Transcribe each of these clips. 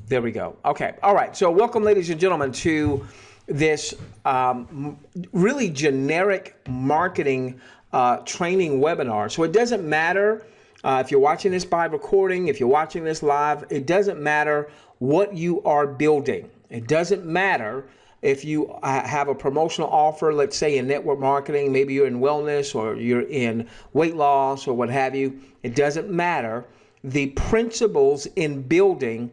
There we go. Okay. All right. So welcome, ladies and gentlemen, to this really generic marketing training webinar. So it doesn't matter if you're watching this by recording, if you're watching this live, it doesn't matter what you are building. It doesn't matter if you have a promotional offer, let's say in network marketing, maybe you're in wellness or you're in weight loss or what have you. It doesn't matter. The principles in building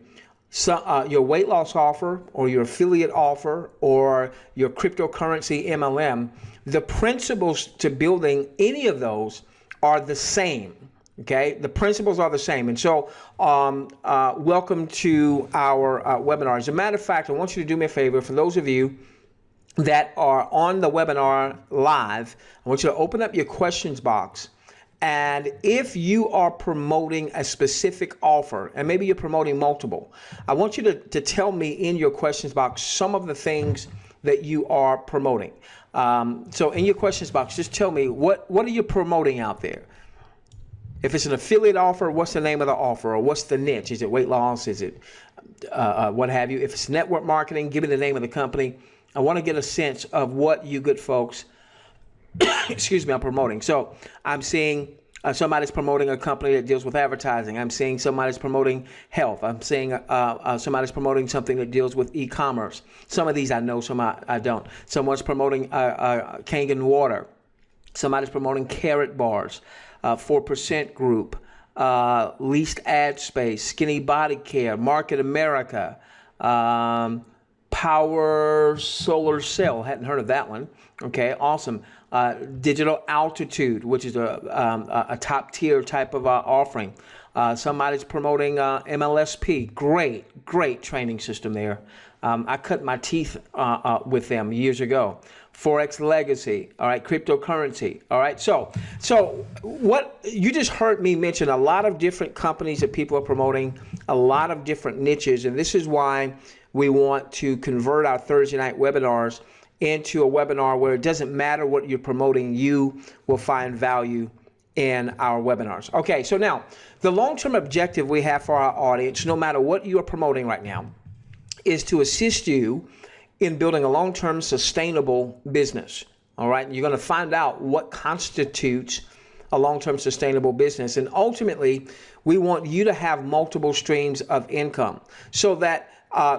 your weight loss offer or your affiliate offer or your cryptocurrency MLM, the principles to building any of those are the same. Okay, the principles are the same. And so welcome to our webinar. As a matter of fact, I want you to do me a favor. For those of you that are on the webinar live, I want you to open up your questions box. And if you are promoting a specific offer, and maybe you're promoting multiple, I want you to tell me in your questions box some of the things that you are promoting. So in your questions box, just tell me what are you promoting out there? If it's an affiliate offer, what's the name of the offer, or what's the niche? Is it weight loss? Is it what have you? If it's network marketing, give me the name of the company. I want to get a sense of what you good folks excuse me, I'm promoting. So I'm seeing somebody's promoting a company that deals with advertising. I'm seeing somebody's promoting health. I'm seeing somebody's promoting something that deals with e-commerce. Some of these I know, some I don't. Someone's promoting Kangen water. Somebody's promoting carrot bars, 4% group, leased ad space, skinny body care, Market America, power solar cell. Hadn't heard of that one. Okay, awesome. Digital altitude, which is a top tier type of offering. Somebody's promoting MLSP. Great training system there. I cut my teeth with them years ago. Forex legacy. All right, cryptocurrency. All right. So what you just heard me mention a lot of different companies that people are promoting, a lot of different niches, and this is why we want to convert our Thursday night webinars into a webinar where it doesn't matter what you're promoting, you will find value in our webinars. Okay, so now the long-term objective we have for our audience, no matter what you are promoting right now, is to assist you in building a long-term sustainable business. All right, and you're going to find out what constitutes a long-term sustainable business. And ultimately, we want you to have multiple streams of income so that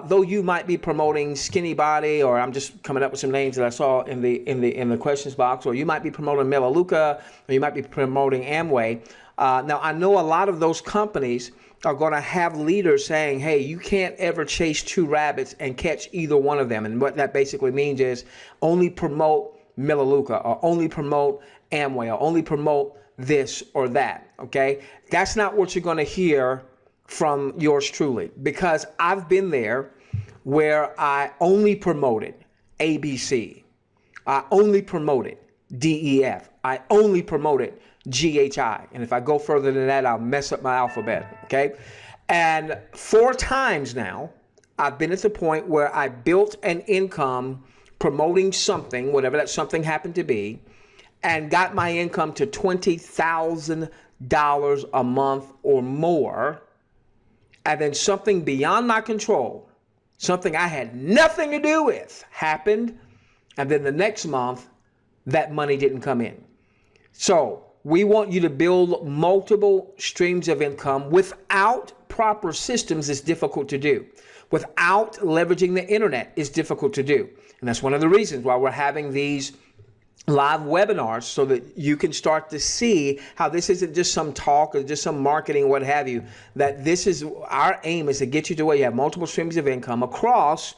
though you might be promoting Skinny Body, or I'm just coming up with some names that I saw in the questions box, or you might be promoting Melaleuca, or you might be promoting Amway. Now I know a lot of those companies are going to have leaders saying, hey, you can't ever chase two rabbits and catch either one of them. And what that basically means is only promote Melaleuca, or only promote Amway, or only promote this or that. Okay, that's not what you're going to hear from yours truly, because I've been there where I only promoted ABC, I only promoted DEF, I only promoted GHI, and if I go further than that, I'll mess up my alphabet. Okay, and 4 times now I've been at the point where I built an income promoting something, whatever that something happened to be, and got my income to $20,000 a month or more. And then something beyond my control, something I had nothing to do with, happened. And then the next month, that money didn't come in. So we want you to build multiple streams of income without proper systems. It's difficult to do. Without leveraging the internet, it's difficult to do. And that's one of the reasons why we're having these live webinars, so that you can start to see how this isn't just some talk or just some marketing, what have you, that this is our aim, is to get you to where you have multiple streams of income across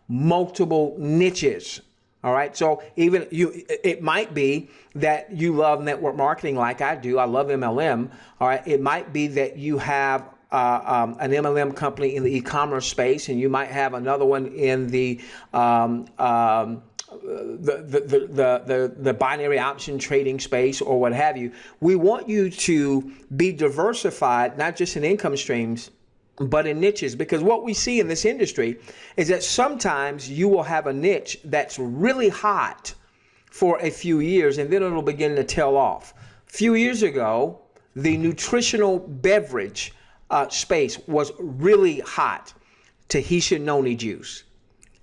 multiple niches. All right. So even it might be that you love network marketing like I do. I love MLM. All right. It might be that you have an MLM company in the e-commerce space, and you might have another one in the binary option trading space, or what have you. We want you to be diversified, not just in income streams, but in niches, because what we see in this industry is that sometimes you will have a niche that's really hot for a few years, and then it'll begin to tail off. A few years ago, the nutritional beverage space was really hot. Tahitian noni juice,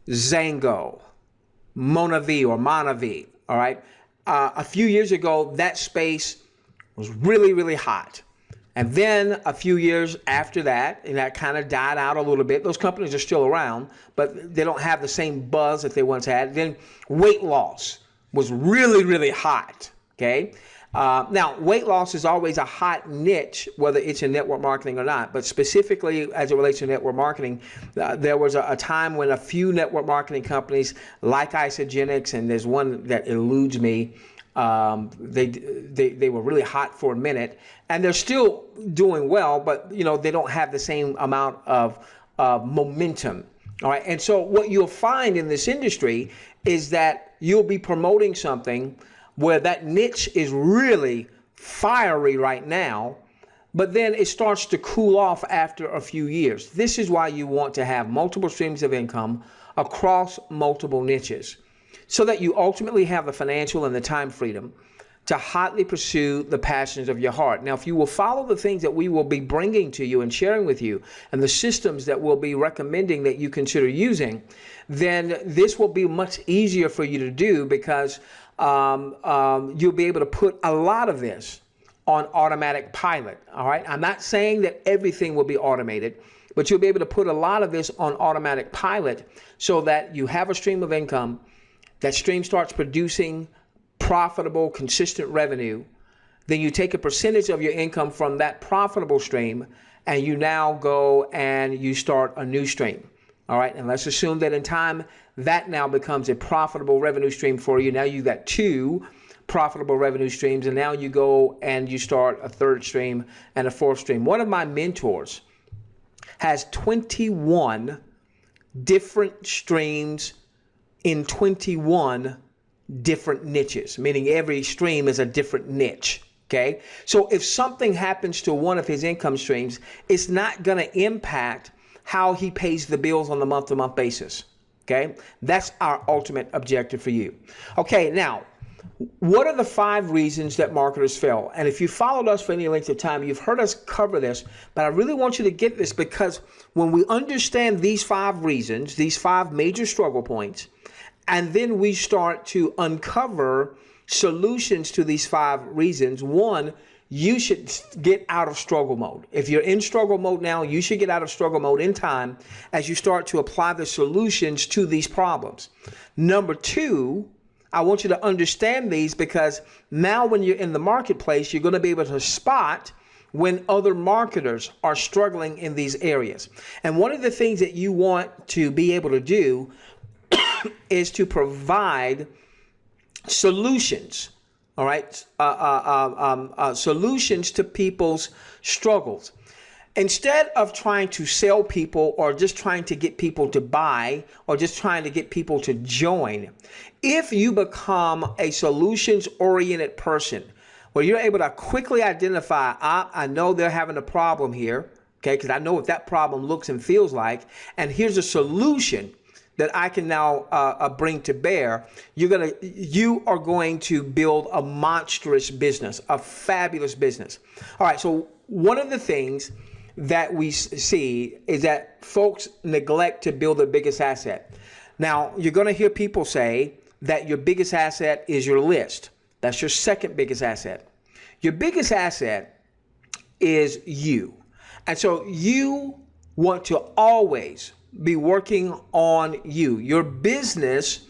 Zango, Monavi, all right? A few years ago, that space was really, really hot. And then a few years after that, and that kind of died out a little bit. Those companies are still around, but they don't have the same buzz that they once had. Then weight loss was really, really hot, okay? Now, weight loss is always a hot niche, whether it's in network marketing or not. But specifically as it relates to network marketing, there was a time when a few network marketing companies like Isagenix, and there's one that eludes me, they were really hot for a minute, and they're still doing well, but they don't have the same amount of momentum. All right, and so what you'll find in this industry is that you'll be promoting something where that niche is really fiery right now, but then it starts to cool off after a few years. This is why you want to have multiple streams of income across multiple niches, so that you ultimately have the financial and the time freedom to hotly pursue the passions of your heart. Now, if you will follow the things that we will be bringing to you and sharing with you, and the systems that we'll be recommending that you consider using, then this will be much easier for you to do, because you'll be able to put a lot of this on automatic pilot. All right. I'm not saying that everything will be automated, but you'll be able to put a lot of this on automatic pilot, so that you have a stream of income. That stream starts producing profitable, consistent revenue. Then you take a percentage of your income from that profitable stream, and you now go and you start a new stream. All right, and let's assume that in time that now becomes a profitable revenue stream for you. Now you've got two profitable revenue streams, and now you go and you start a third stream and a fourth stream. One of my mentors has 21 different streams in 21 different niches, meaning every stream is a different niche. Okay, so if something happens to one of his income streams, it's not going to impact how he pays the bills on the month-to-month basis. Okay, that's our ultimate objective for you. Okay, now, what are the 5 reasons that marketers fail? And if you followed us for any length of time, you've heard us cover this, but I really want you to get this, because when we understand these 5 reasons, these 5 major struggle points, and then we start to uncover solutions to these 5 reasons, one, you should get out of struggle mode. If you're in struggle mode now, you should get out of struggle mode in time as you start to apply the solutions to these problems. Number 2, I want you to understand these, because now when you're in the marketplace, you're going to be able to spot when other marketers are struggling in these areas. And one of the things that you want to be able to do is to provide solutions, all right, solutions to people's struggles. Instead of trying to sell people, or just trying to get people to buy, or just trying to get people to join, if you become a solutions-oriented person, where you're able to quickly identify, I know they're having a problem here, okay, because I know what that problem looks and feels like, and here's a solution that I can now bring to bear, you are going to build a monstrous business, a fabulous business. All right, so one of the things that we see is that folks neglect to build their biggest asset. Now, you're going to hear people say that your biggest asset is your list. That's your second biggest asset. Your biggest asset is you. And so you want to always be working on you. Your business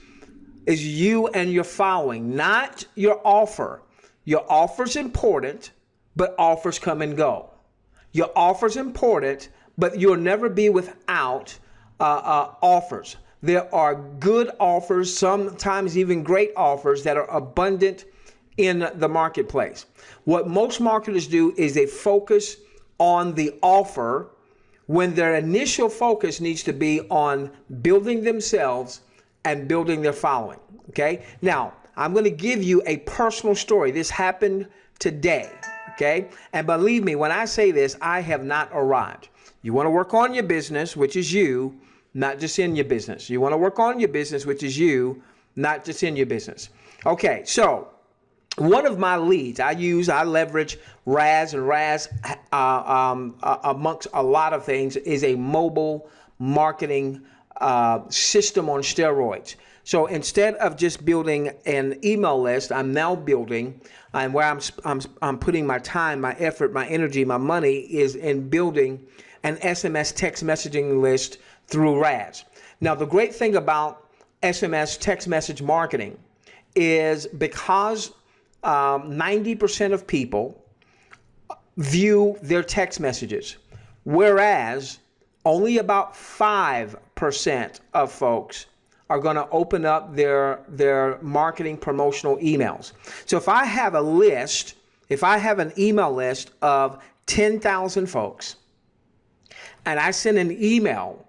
is you and your following, not your offer. Your offer's important, but offers come and go. Your offer's important, but you'll never be without offers. There are good offers, sometimes even great offers, that are abundant in the marketplace. What most marketers do is they focus on the offer, when their initial focus needs to be on building themselves and building their following. Okay, now I'm going to give you a personal story. This happened today. Okay, and believe me, when I say this, I have not arrived. You want to work on your business, which is you, not just in your business. You want to work on your business, which is you, not just in your business. Okay, so one of my leads I leverage RAS, and RAS amongst a lot of things is a mobile marketing system on steroids. So instead of just building an email list, I'm now building, and where I'm putting my time, my effort, my energy, my money is in building an SMS text messaging list through RAS. Now, the great thing about SMS text message marketing is because 90% of people view their text messages, whereas only about 5% of folks are going to open up their marketing promotional emails. So if I have a list, if I have an email list of 10,000 folks, and I send an email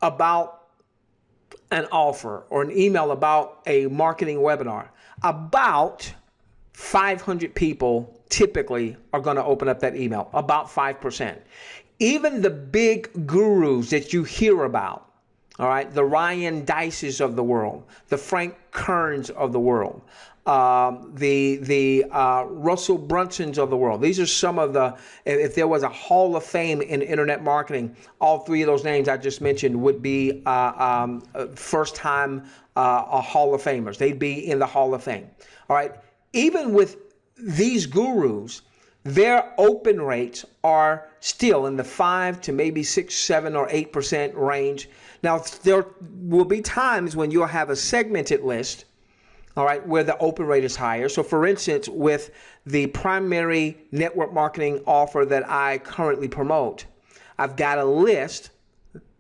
about an offer or an email about a marketing webinar, about 500 people typically are going to open up that email, about 5%. Even the big gurus that you hear about, all right, the Ryan Dices of the world, the Frank Kerns of the world, the Russell Brunsons of the world. These are some of the, if there was a Hall of Fame in internet marketing, all three of those names I just mentioned would be first-time Hall of Famers. They'd be in the Hall of Fame. All right, even with these gurus, their open rates are still in the 5 to maybe 6, 7, or 8% range. Now, there will be times when you'll have a segmented list, all right, where the open rate is higher. So for instance, with the primary network marketing offer that I currently promote, I've got a list.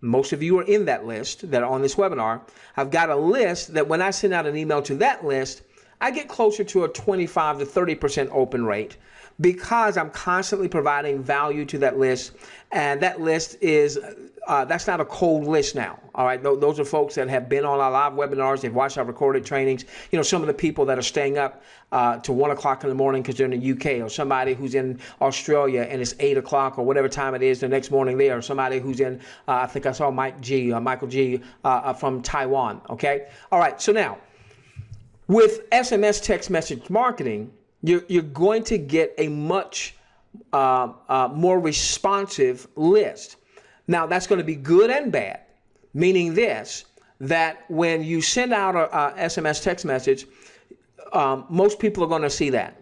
Most of you are in that list that are on this webinar. I've got a list that when I send out an email to that list, I get closer to a 25 to 30% open rate because I'm constantly providing value to that list. And that list is, that's not a cold list now. All right. Those are folks that have been on our live webinars. They've watched our recorded trainings. You know, some of the people that are staying up to 1 o'clock in the morning because they're in the UK, or somebody who's in Australia and it's 8 o'clock or whatever time it is the next morning there, or somebody who's in, I think I saw Michael G from Taiwan. Okay. All right. So now, with SMS text message marketing, you're going to get a much more responsive list. Now, that's going to be good and bad, meaning this, that when you send out a SMS text message, most people are going to see that.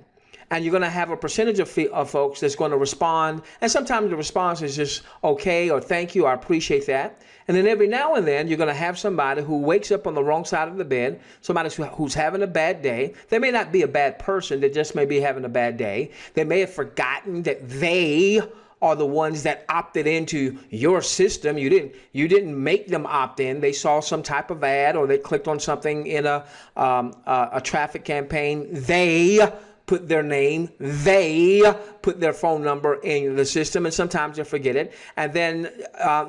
And you're going to have a percentage of folks that's going to respond. And sometimes the response is just okay, or thank you, I appreciate that. And then every now and then, you're going to have somebody who wakes up on the wrong side of the bed, somebody who's having a bad day. They may not be a bad person, they just may be having a bad day. They may have forgotten that they are the ones that opted into your system. You didn't make them opt in. They saw some type of ad, or they clicked on something in a traffic campaign. They put their name, they put their phone number in the system, and sometimes they forget it. And then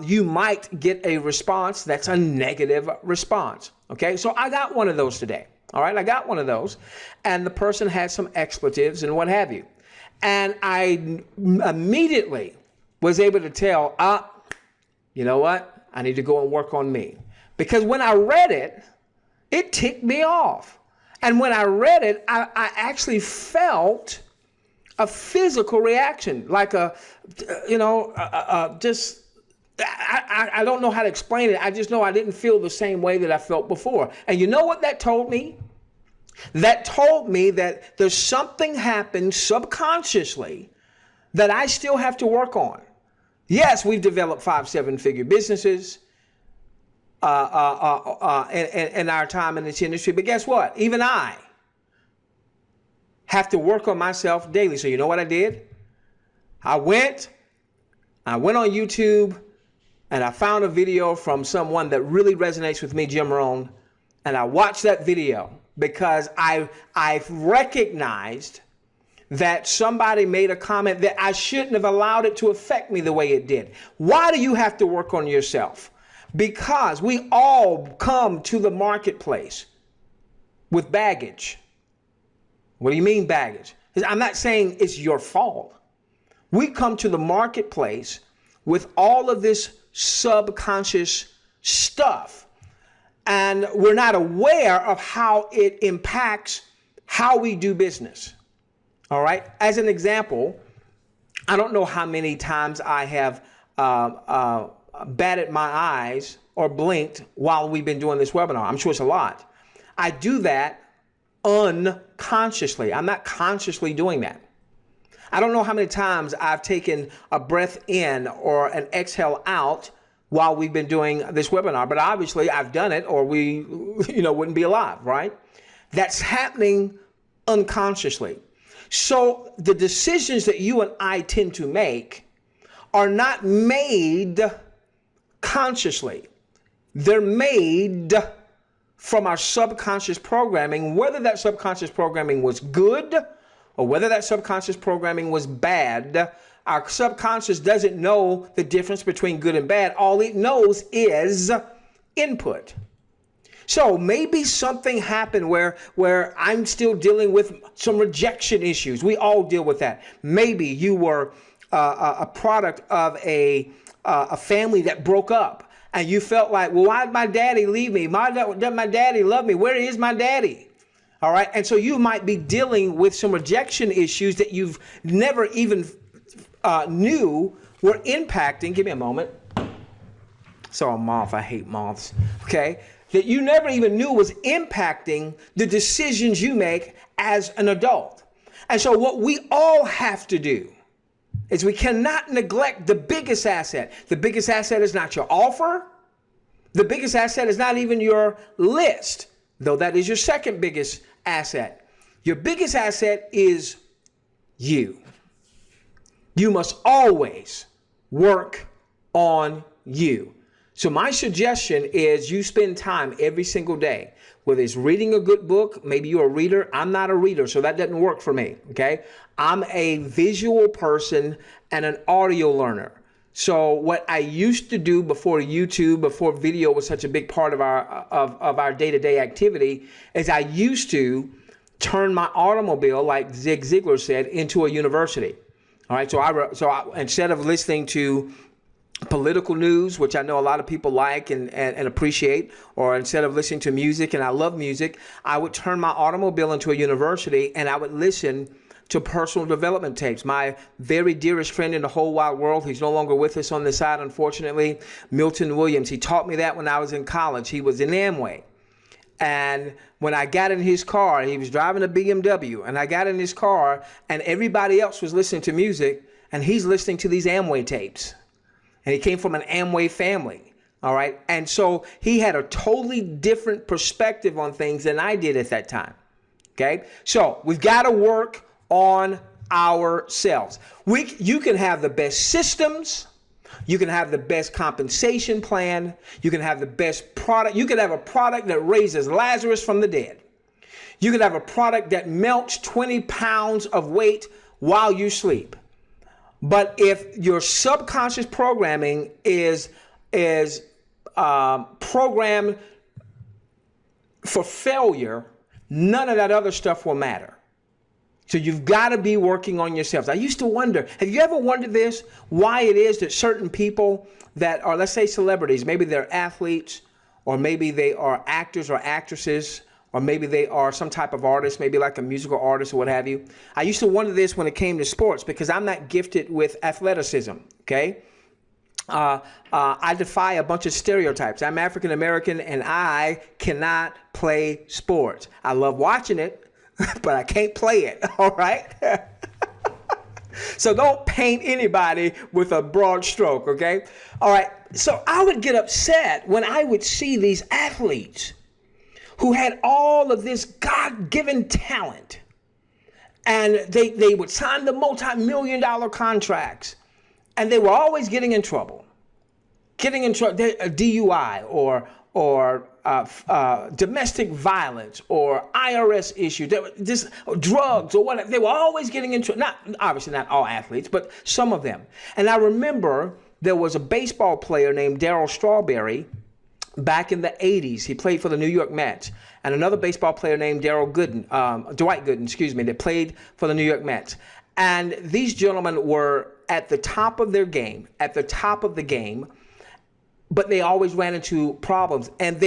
you might get a response that's a negative response. Okay, so I got one of those today. All right, I got one of those, and the person had some expletives and what have you. And I immediately was able to tell, you know what? I need to go and work on me. Because when I read it, it ticked me off. And when I read it, I actually felt a physical reaction, like I don't know how to explain it. I just know I didn't feel the same way that I felt before. And you know what that told me? That told me that there's something happened subconsciously that I still have to work on. Yes, we've developed 5-7-figure businesses in our time in this industry, but guess what? Even I have to work on myself daily. So you know what I did? I went on YouTube and I found a video from someone that really resonates with me, Jim Rohn, and I watched that video because I recognized that somebody made a comment that I shouldn't have allowed it to affect me the way it did. Why do you have to work on yourself? Because we all come to the marketplace with baggage. What do you mean baggage? I'm not saying it's your fault. We come to the marketplace with all of this subconscious stuff, and we're not aware of how it impacts how we do business. All right. As an example, I don't know how many times I have batted my eyes or blinked while we've been doing this webinar? I'm sure it's a lot. I do that unconsciously. I'm not consciously doing that. I don't know how many times I've taken a breath in or an exhale out while we've been doing this webinar, but obviously I've done it or we, wouldn't be alive, right? That's happening unconsciously. So the decisions that you and I tend to make are not made consciously. They're made from our subconscious programming, whether that subconscious programming was good or whether that subconscious programming was bad. Our subconscious doesn't know the difference between good and bad. All it knows is input. So maybe something happened where I'm still dealing with some rejection issues. We all deal with that. Maybe you were a product of a family that broke up, and you felt like, well, why did my daddy leave me? Why doesn't my daddy love me? Where is my daddy? All right. And so you might be dealing with some rejection issues that you've never even knew were impacting. Give me a moment. So a moth, I hate moths. Okay. That you never even knew was impacting the decisions you make as an adult. And so what we all have to do is we cannot neglect the biggest asset. The biggest asset is not your offer. The biggest asset is not even your list, though that is your second biggest asset. Your biggest asset is you. You must always work on you. So my suggestion is you spend time every single day, whether it's reading a good book. Maybe you're a reader. I'm not a reader, so that doesn't work for me. Okay. I'm a visual person and an audio learner. So what I used to do before YouTube, before video was such a big part of our day-to-day activity, is I used to turn my automobile, like Zig Ziglar said, into a university. All right. So instead of listening to political news, which I know a lot of people like and appreciate, or instead of listening to music, and I love music, I would turn my automobile into a university and I would listen to personal development tapes. My very dearest friend in the whole wide world, he's no longer with us on this side, unfortunately, Milton Williams. He taught me that when I was in college. He was in Amway. And when I got in his car, he was driving a BMW, and I got in his car and everybody else was listening to music and he's listening to these Amway tapes. And he came from an Amway family. All right. And so he had a totally different perspective on things than I did at that time. Okay. So we've got to work on ourselves. You can have the best systems. You can have the best compensation plan. You can have the best product. You can have a product that raises Lazarus from the dead. You can have a product that melts 20 pounds of weight while you sleep. But if your subconscious programming is programmed for failure, none of that other stuff will matter. So you've got to be working on yourselves. I used to wonder, have you ever wondered this? Why it is that certain people that are, let's say, celebrities, maybe they're athletes, or maybe they are actors or actresses, or maybe they are some type of artist, maybe like a musical artist or what have you. I used to wonder this when it came to sports because I'm not gifted with athleticism, okay? I defy a bunch of stereotypes. I'm African American and I cannot play sports. I love watching it, but I can't play it, all right? So don't paint anybody with a broad stroke, okay? All right, so I would get upset when I would see these athletes who had all of this God-given talent, and they would sign the multi-million-dollar contracts, and they were always getting in trouble, DUI or domestic violence or IRS issues, just drugs or whatever. They were always getting into, obviously not all athletes, but some of them. And I remember there was a baseball player named Darryl Strawberry back in the 80s. He played for the New York Mets. And another baseball player named Dwight Gooden, that played for the New York Mets. And these gentlemen were at the top of their game, but they always ran into problems. And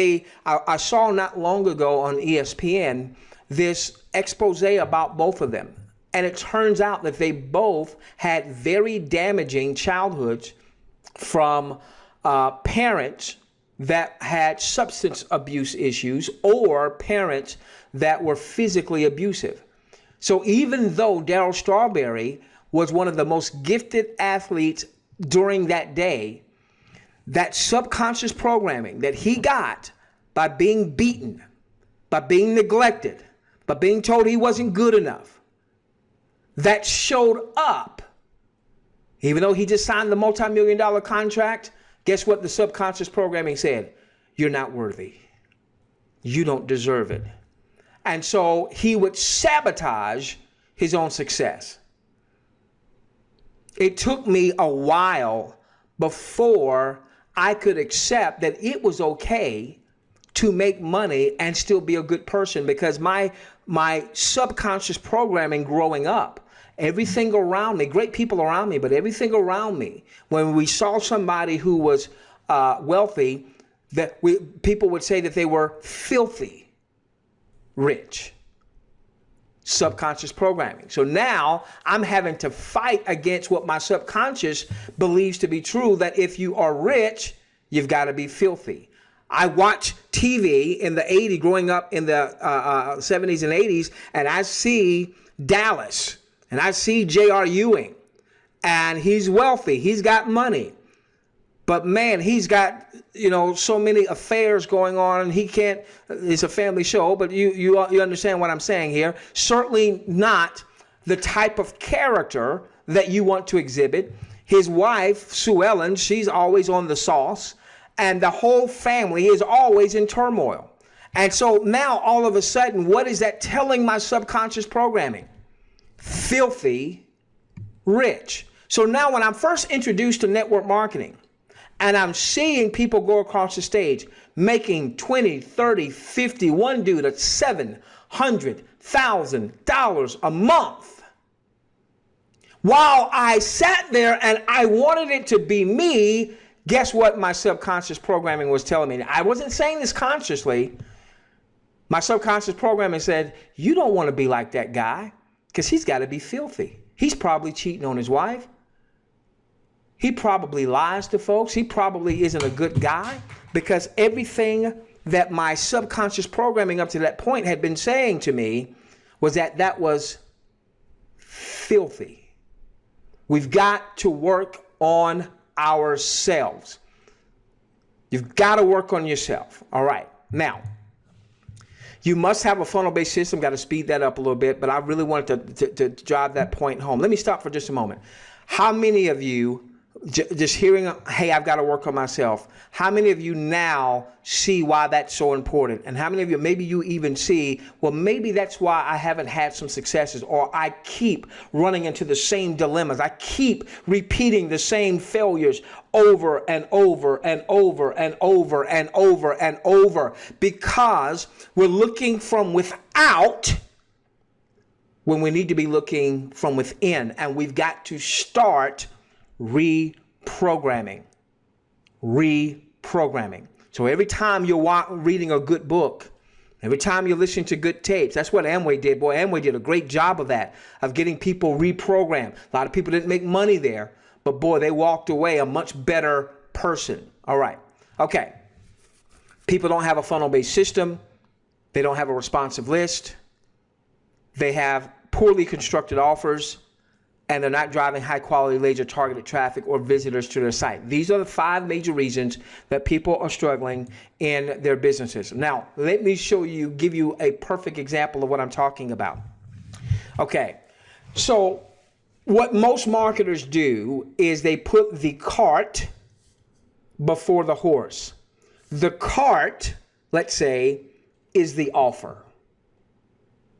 I saw not long ago on ESPN this expose about both of them. And it turns out that they both had very damaging childhoods from parents that had substance abuse issues or parents that were physically abusive. So even though Darryl Strawberry was one of the most gifted athletes during that day, that subconscious programming that he got by being beaten, by being neglected, by being told he wasn't good enough, that showed up. Even though he just signed the multi-million-dollar contract, guess what the subconscious programming said? You're not worthy. You don't deserve it. And so he would sabotage his own success. It took me a while before I could accept that it was okay to make money and still be a good person, because my subconscious programming growing up, everything around me, great people around me, but everything around me, when we saw somebody who was wealthy, people would say that they were filthy rich. Subconscious programming. So now I'm having to fight against what my subconscious believes to be true, that if you are rich, you've got to be filthy. I watch TV in the 80s, growing up in the 70s and 80s, and I see Dallas, and I see J.R. Ewing, and he's wealthy, he's got money, but man, he's got, so many affairs going on. He can't, it's a family show, but you understand what I'm saying here. Certainly not the type of character that you want to exhibit. His wife, Sue Ellen, she's always on the sauce, and the whole family is always in turmoil. And so now all of a sudden, what is that telling my subconscious programming? Filthy rich. So now when I'm first introduced to network marketing, and I'm seeing people go across the stage making 20, 30, 50, one dude at $700,000 a month. While I sat there and I wanted it to be me, guess what my subconscious programming was telling me? I wasn't saying this consciously. My subconscious programming said, you don't want to be like that guy, because he's got to be filthy. He's probably cheating on his wife. He probably lies to folks. He probably isn't a good guy, because everything that my subconscious programming up to that point had been saying to me was that was filthy. We've got to work on ourselves. You've got to work on yourself. All right. Now, you must have a funnel-based system. Got to speed that up a little bit, but I really wanted to drive that point home. Let me stop for just a moment. How many of you, just hearing, hey, I've got to work on myself, how many of you now see why that's so important? And how many of you, maybe you even see, well, maybe that's why I haven't had some successes, or I keep running into the same dilemmas. I keep repeating the same failures over and over and over and over and over and over, because we're looking from without when we need to be looking from within. And we've got to start reprogramming. So every time you're reading a good book, every time you're listening to good tapes, that's what Amway did. Boy, Amway did a great job of that, of getting people reprogrammed. A lot of people didn't make money there, but boy, they walked away a much better person. All right. Okay. People don't have a funnel-based system. They don't have a responsive list. They have poorly constructed offers, and they're not driving high-quality, laser-targeted traffic or visitors to their site. These are the 5 major reasons that people are struggling in their businesses. Now, let me give you a perfect example of what I'm talking about. Okay, so what most marketers do is they put the cart before the horse. The cart, let's say, is the offer.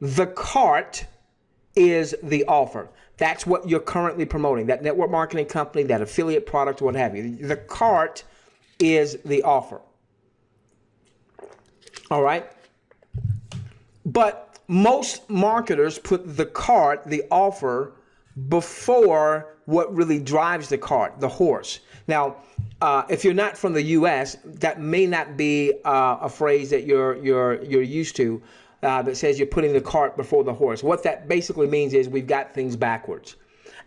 The cart is the offer. That's what you're currently promoting, that network marketing company, that affiliate product, what have you. The cart is the offer. All right? But most marketers put the cart, the offer, before what really drives the cart, the horse. Now, if you're not from the U.S., that may not be a phrase that you're used to. That says you're putting the cart before the horse. What that basically means is we've got things backwards.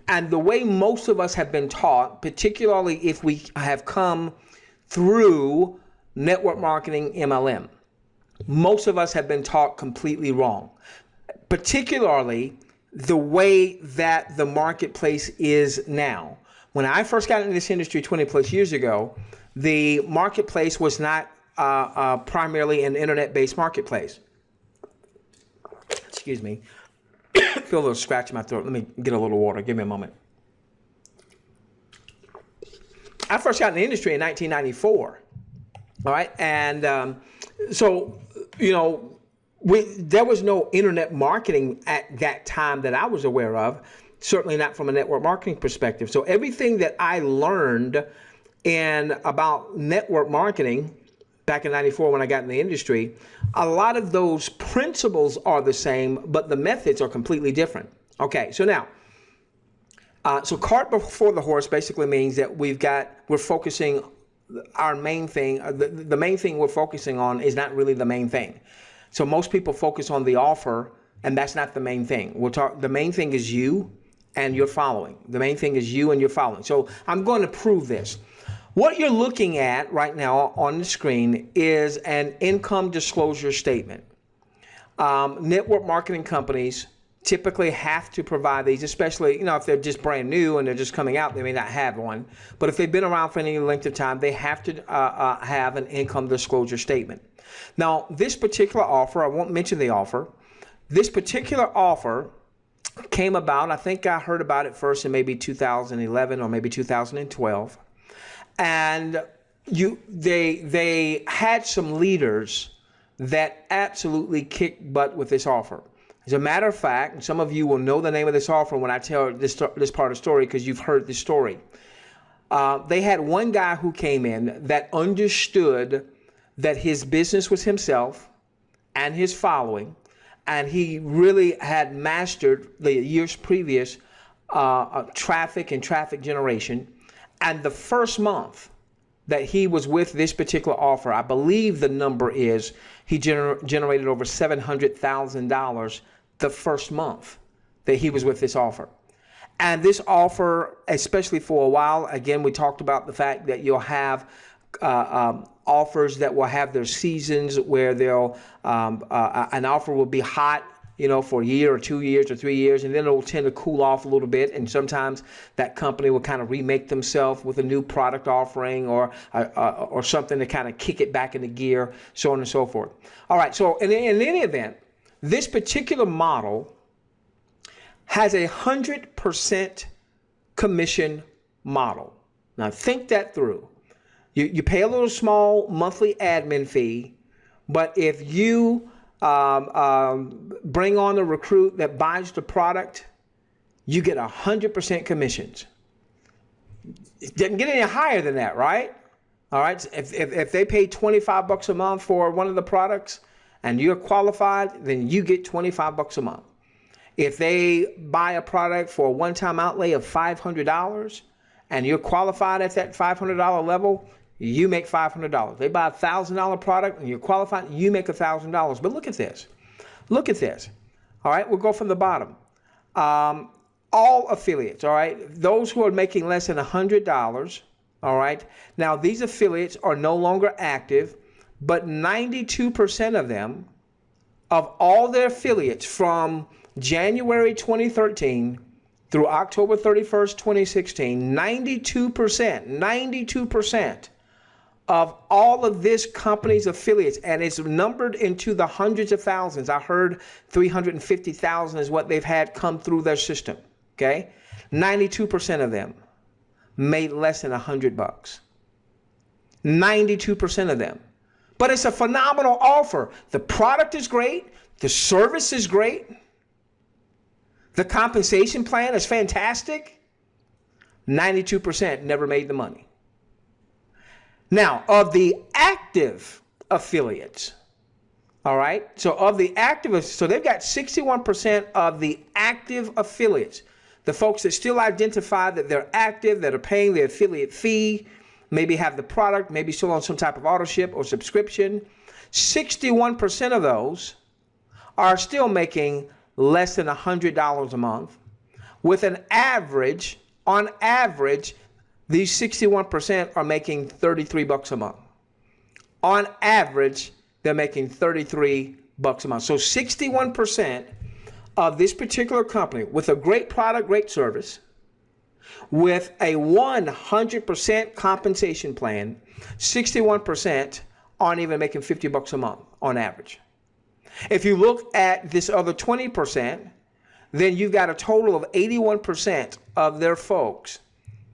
And the way most of us have been taught, particularly if we have come through network marketing MLM. Most of us have been taught completely wrong, particularly the way that the marketplace is now. When I first got into this industry 20 plus years ago, the marketplace was not primarily an internet-based marketplace. Excuse me. Feel a little scratch in my throat. Let me get a little water. Give me a moment. I first got in the industry in 1994. All right. And so, you know, there was no internet marketing at that time that I was aware of, certainly not from a network marketing perspective. So everything that I learned about network marketing back in 94 when I got in the industry, a lot of those principles are the same, but the methods are completely different. Okay, so now, so cart before the horse basically means that we're focusing our main thing, the main thing we're focusing on is not really the main thing. So most people focus on the offer, and that's not the main thing. The main thing is you and your following. The main thing is you and your following. So I'm going to prove this. What you're looking at right now on the screen is an income disclosure statement. Network marketing companies typically have to provide these, especially, you know, if they're just brand new and they're just coming out, they may not have one. But if they've been around for any length of time, they have to have an income disclosure statement. Now, this particular offer, I won't mention the offer. This particular offer came about, I think I heard about it first in maybe 2011 or maybe 2012. And they had some leaders that absolutely kicked butt with this offer. As a matter of fact, and some of you will know the name of this offer when I tell this part of the story because you've heard this story. They had one guy who came in that understood that his business was himself and his following, and he really had mastered the years previous traffic and traffic generation. And the first month that he was with this particular offer, I believe the number is he generated over $700,000 the first month that he was with this offer. And this offer, especially for a while, again, we talked about the fact that you'll have offers that will have their seasons where they'll an offer will be hot, you know, for a year or 2 years or 3 years, and then it will tend to cool off a little bit. And sometimes that company will kind of remake themselves with a new product offering or something to kind of kick it back into gear, so on and so forth. All right, so in any event, this particular model has 100% commission model. Now think that through. You pay a little small monthly admin fee, but if you bring on a recruit that buys the product, you get 100% commissions. It doesn't get any higher than that, right? All right. If they pay $25 a month for one of the products and you're qualified, then you get $25 a month. If they buy a product for a one-time outlay of $500 and you're qualified at that $500 level, you make $500. They buy a $1,000 product and you're qualified, you make $1,000. But look at this. Look at this. All right, we'll go from the bottom. All affiliates, all right, those who are making less than $100, all right, now these affiliates are no longer active, but 92% of them, of all their affiliates from January 2013 through October 31st, 2016, 92% of all of this company's affiliates, and it's numbered into the hundreds of thousands. I heard 350,000 is what they've had come through their system, okay? 92% of them made less than $100. 92% of them. But it's a phenomenal offer. The product is great. The service is great. The compensation plan is fantastic. 92% never made the money. Now, of the active affiliates, all right, so of the active, so they've got 61% of the active affiliates, the folks that still identify that they're active, that are paying the affiliate fee, maybe have the product, maybe still on some type of auto ship or subscription. 61% of those are still making less than $100 a month, with an average, on average, These 61% are making 33 bucks a month. On average, they're making 33 bucks a month. So 61% of this particular company with a great product, great service, with a 100% compensation plan, 61% aren't even making 50 bucks a month on average. If you look at this other 20%, then you've got a total of 81% of their folks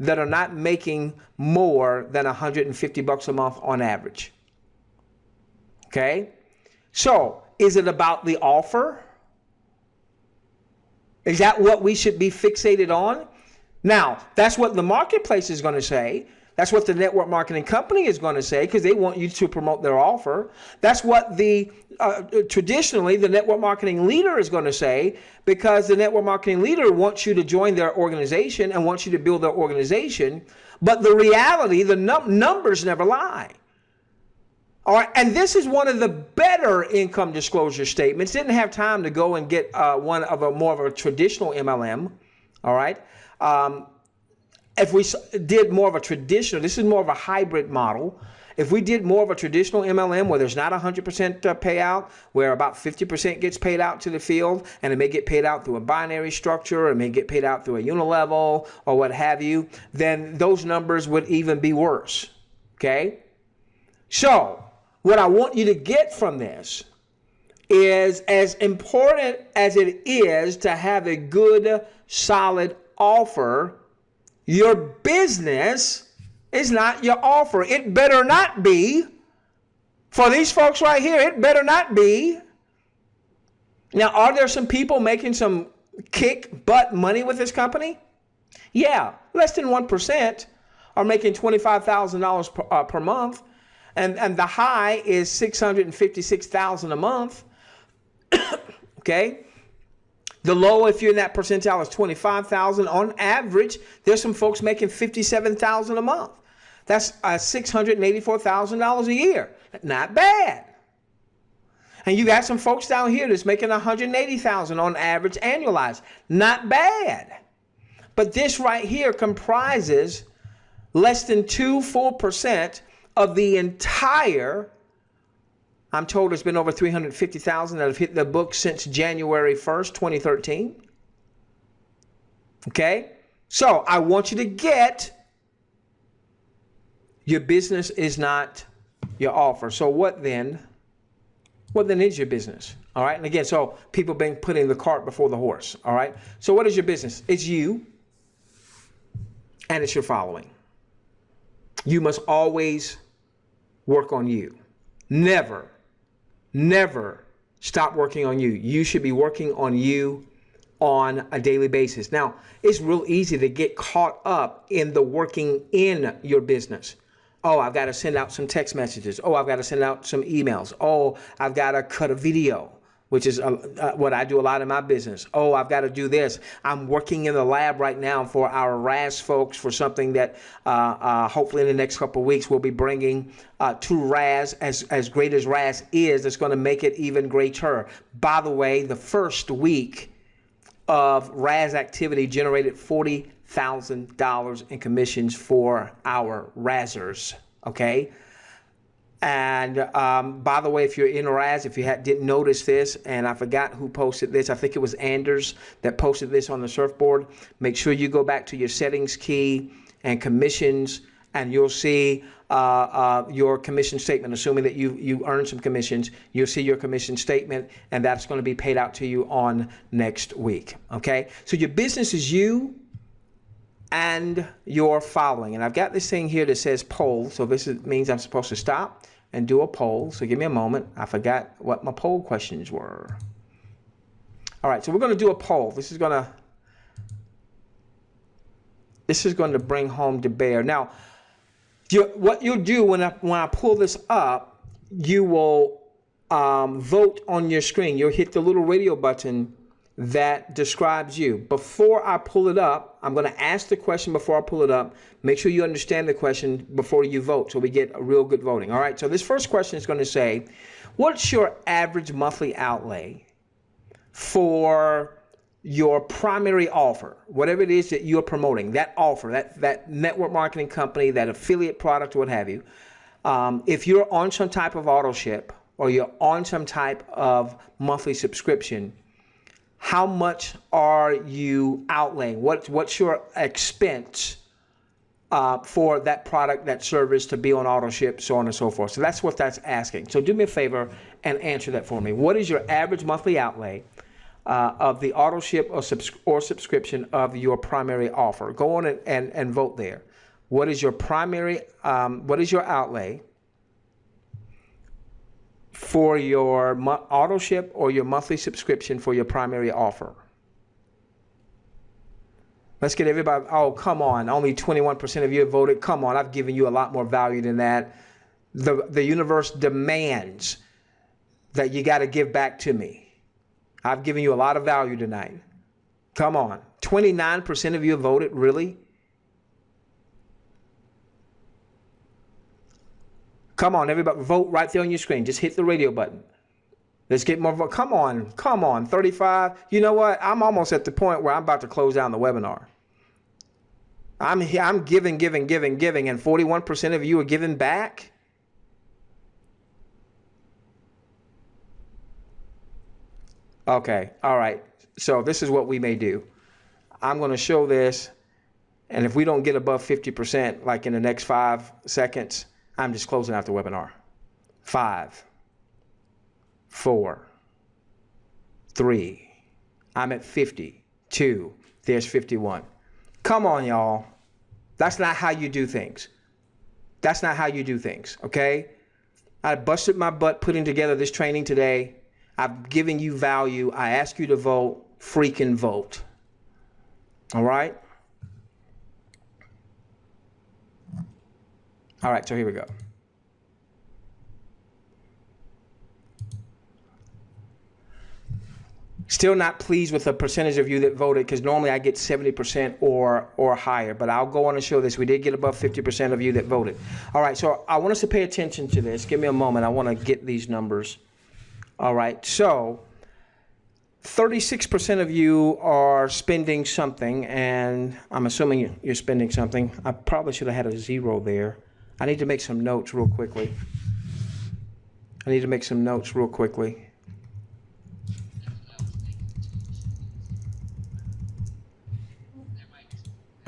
that are not making more than 150 bucks a month on average. Okay? So, is it about the offer? Is that what we should be fixated on? Now, that's what the marketplace is going to say. That's what the network marketing company is going to say, because they want you to promote their offer. That's what traditionally the network marketing leader is going to say, because the network marketing leader wants you to join their organization and wants you to build their organization. But the reality, the numbers never lie. All right, and this is one of the better income disclosure statements. Didn't have time to go and get one of more of a traditional MLM. All right. If we did more of a traditional, this is more of a hybrid model. If we did more of a traditional MLM where there's not 100% payout, where about 50% gets paid out to the field, and it may get paid out through a binary structure, or it may get paid out through a unilevel or what have you, then those numbers would even be worse. Okay? So, what I want you to get from this is, as important as it is to have a good, solid offer, your business is not your offer. It better not be. For these folks right here, it better not be. Now, are there some people making some kick butt money with this company? Yeah, less than 1% are making $25,000 per month. And the high is $656,000 a month. Okay? The low, if you're in that percentile, is $25,000. On average, there's some folks making $57,000 a month. That's $684,000 a year. Not bad. And you got some folks down here that's making $180,000 on average annualized. Not bad. But this right here comprises less than 2% of the entire, I'm told it's been over 350,000 that have hit the books since January 1st, 2013. Okay? So I want you to get, your business is not your offer. So what then? What then is your business? All right? And again, so people been putting the cart before the horse. All right? So what is your business? It's you, and it's your following. You must always work on you. Never stop working on you. You should be working on you on a daily basis. Now, it's real easy to get caught up in the working in your business. Oh, I've got to send out some text messages. Oh, I've got to send out some emails. Oh, I've got to cut a video, which is what I do a lot in my business. Oh, I've got to do this. I'm working in the lab right now for our RAS folks for something that hopefully in the next couple of weeks we'll be bringing to RAS. As great as RAS is, it's going to make it even greater. By the way, the first week of RAS activity generated $40,000 in commissions for our RASers, okay? And by the way, if you're in RAS, if you didn't notice this, and I forgot who posted this, I think it was Anders that posted this on the surfboard. Make sure you go back to your settings key and commissions, and you'll see your commission statement. Assuming that you earned some commissions, you'll see your commission statement, and that's going to be paid out to you on next week. Okay, so your business is you and your following. And I've got this thing here that says poll, so means I'm supposed to stop and do a poll. So give me a moment. I forgot what my poll questions were. All right, so we're going to do a poll. This is going to bring home to bear. Now, what you'll do when I pull this up, you will vote on your screen. You'll hit the little radio button that describes you. Before I pull it up, I'm going to ask the question before I pull it up. Make sure you understand the question before you vote so we get a real good voting. All right, so this first question is going to say, what's your average monthly outlay for your primary offer, whatever it is that you're promoting, that offer, that network marketing company, that affiliate product, what have you, if you're on some type of auto ship or you're on some type of monthly subscription, how much are you outlaying? What's your expense for that product, that service to be on auto ship, so on and so forth? So that's what that's asking. So do me a favor and answer that for me. What is your average monthly outlay of the auto ship or subscription of your primary offer? Go on and vote there. What is your primary, what is your outlay for your auto ship or your monthly subscription for your primary offer? Let's get everybody. Oh, come on. Only 21% of you have voted. Come on. I've given you a lot more value than that. The universe demands that you got to give back to me. I've given you a lot of value tonight. Come on. 29% of you have voted. Really? Come on, everybody. Vote right there on your screen. Just hit the radio button. Let's get more vote. Come on. Come on. 35. You know what? I'm almost at the point where I'm about to close down the webinar. I'm giving, and 41% of you are giving back. Okay, all right. So this is what we may do. I'm going to show this, and if we don't get above 50%, like in the next 5 seconds, I'm just closing out the webinar. 5, 4, 3. I'm at 50. 2. There's 51. Come on, y'all. That's not how you do things. That's not how you do things, okay? I busted my butt putting together this training today. I've given you value. I ask you to vote. Freaking vote. All right? All right, so here we go. Still not pleased with the percentage of you that voted, because normally I get 70% or higher, but I'll go on and show this. We did get above 50% of you that voted. All right, so I want us to pay attention to this. Give me a moment. I want to get these numbers. All right, so 36% of you are spending something, and I'm assuming you're spending something. I probably should have had a 0 there. I need to make some notes real quickly.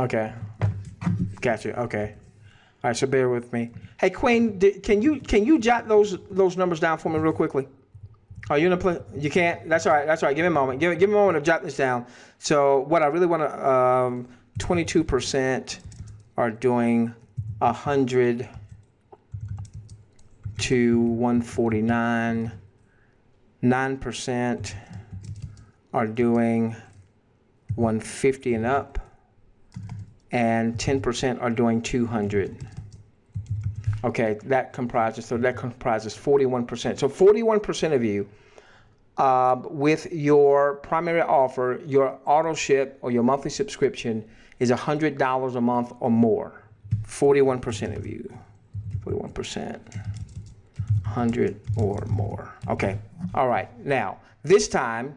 Okay, gotcha. Okay, all right. So bear with me. Hey, Queen, can you jot those numbers down for me real quickly? Are you in a place? You can't. That's all right. That's all right. Give me a moment. Give me a moment to jot this down. So what I really want to 22% are doing 100 to 149. 9% are doing 150 and up. And 10% are doing 200. Okay, that comprises 41%. So 41% of you with your primary offer, your auto ship or your monthly subscription is $100 a month or more. 41% of you, 41%, 100 or more. Okay, all right. Now, this time,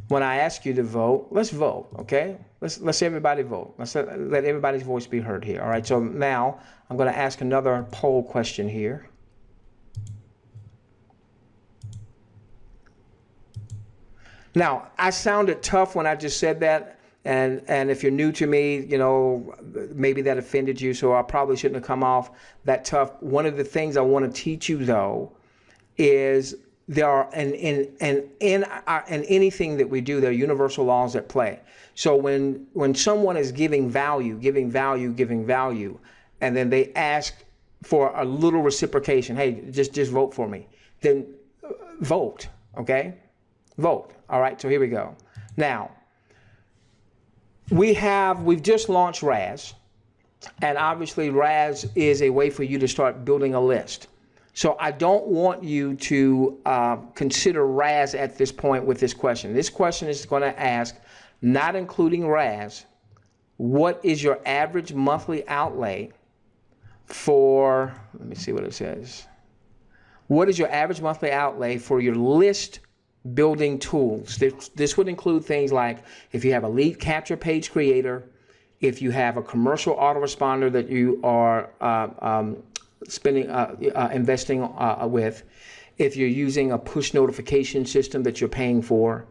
when I ask you to vote, let's vote, okay? Let's everybody vote. Let's let everybody's voice be heard here. All right, so now I'm going to ask another poll question here. Now, I sounded tough when I just said that, and if you're new to me, you know, maybe that offended you, so I probably shouldn't have come off that tough. One of the things I want to teach you, though, is there are in anything that we do, there are universal laws at play. So when someone is giving value, and then they ask for a little reciprocation, hey, just vote for me, then vote, okay? Vote. All right, so here we go. Now, we've just launched RAS, and obviously RAS is a way for you to start building a list. So I don't want you to consider RAS at this point with this question. This question is going to ask, not including RAS, what is your average monthly outlay for, let me see what it says. What is your average monthly outlay for your list building tools. This would include things like if you have a lead capture page creator, if you have a commercial autoresponder that you are investing with, if you're using a push notification system that you're paying for.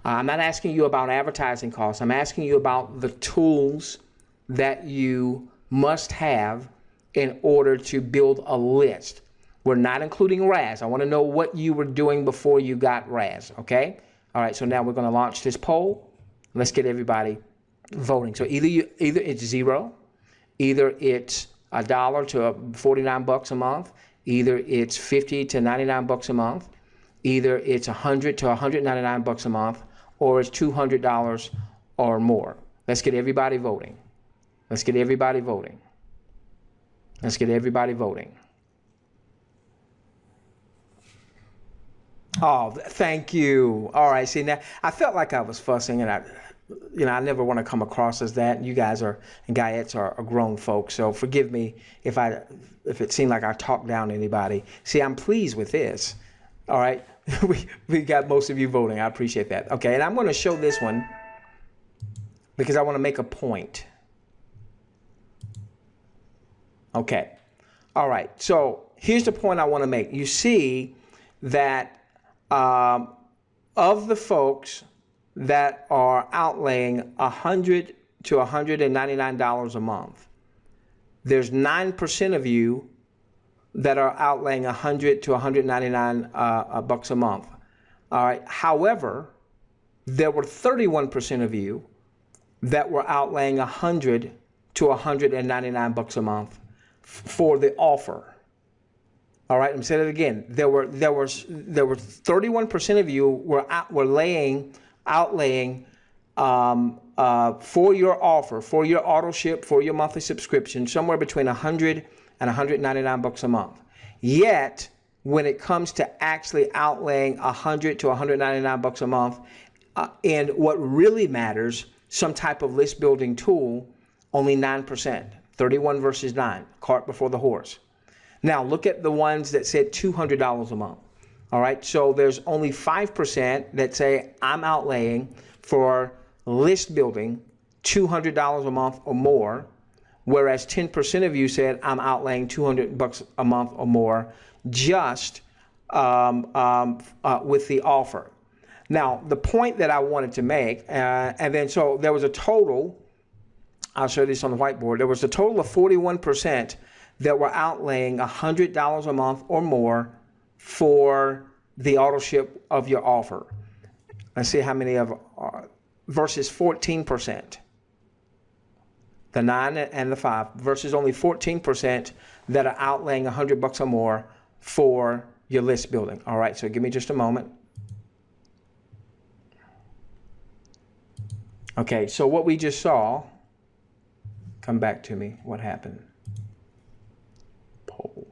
I'm not asking you about advertising costs. I'm asking you about the tools that you must have in order to build a list. We're not including RAS. I want to know what you were doing before you got RAS, okay? All right, so now we're going to launch this poll. Let's get everybody voting. So either it's $0, either it's $1 to $49 a month, either it's $50 to $99 a month, either it's $100 to $199 a month, or it's $200 or more. Let's get everybody voting. Let's get everybody voting. Let's get everybody voting. Oh, thank you. All right. See, now I felt like I was fussing, and I never want to come across as that. You guys and Gayettes are grown folks, so forgive me if it seemed like I talked down to anybody. See, I'm pleased with this. All right. we got most of you voting. I appreciate that. Okay, and I'm going to show this one because I want to make a point. Okay. All right. So here's the point I want to make. You see that of the folks that are outlaying $100 to $199 a month, there's 9% of you that are outlaying $100 to $199 bucks a month. All right. However, there were 31% of you that were outlaying $100 to $199 a month for the offer. All right. Let me say that again. There were 31% of you were outlaying for your offer, for your auto ship, for your monthly subscription, somewhere between $100 and $199 a month. Yet, when it comes to actually outlaying $100 to $199 a month, and what really matters, some type of list building tool, only 9%, 31 versus 9, cart before the horse. Now, look at the ones that said $200 a month. All right, so there's only 5% that say I'm outlaying for list building $200 a month or more, whereas 10% of you said I'm outlaying $200 a month or more just with the offer. Now, the point that I wanted to make, and then so there was a total, I'll show this on the whiteboard, there was a total of 41% that were outlaying $100 a month or more for the auto ship of your offer. Let's see how many of versus 14%. The 9 and the 5 versus only 14% that are outlaying $100 or more for your list building. All right, so give me just a moment. Okay, so what we just saw, come back to me, what happened? Poll.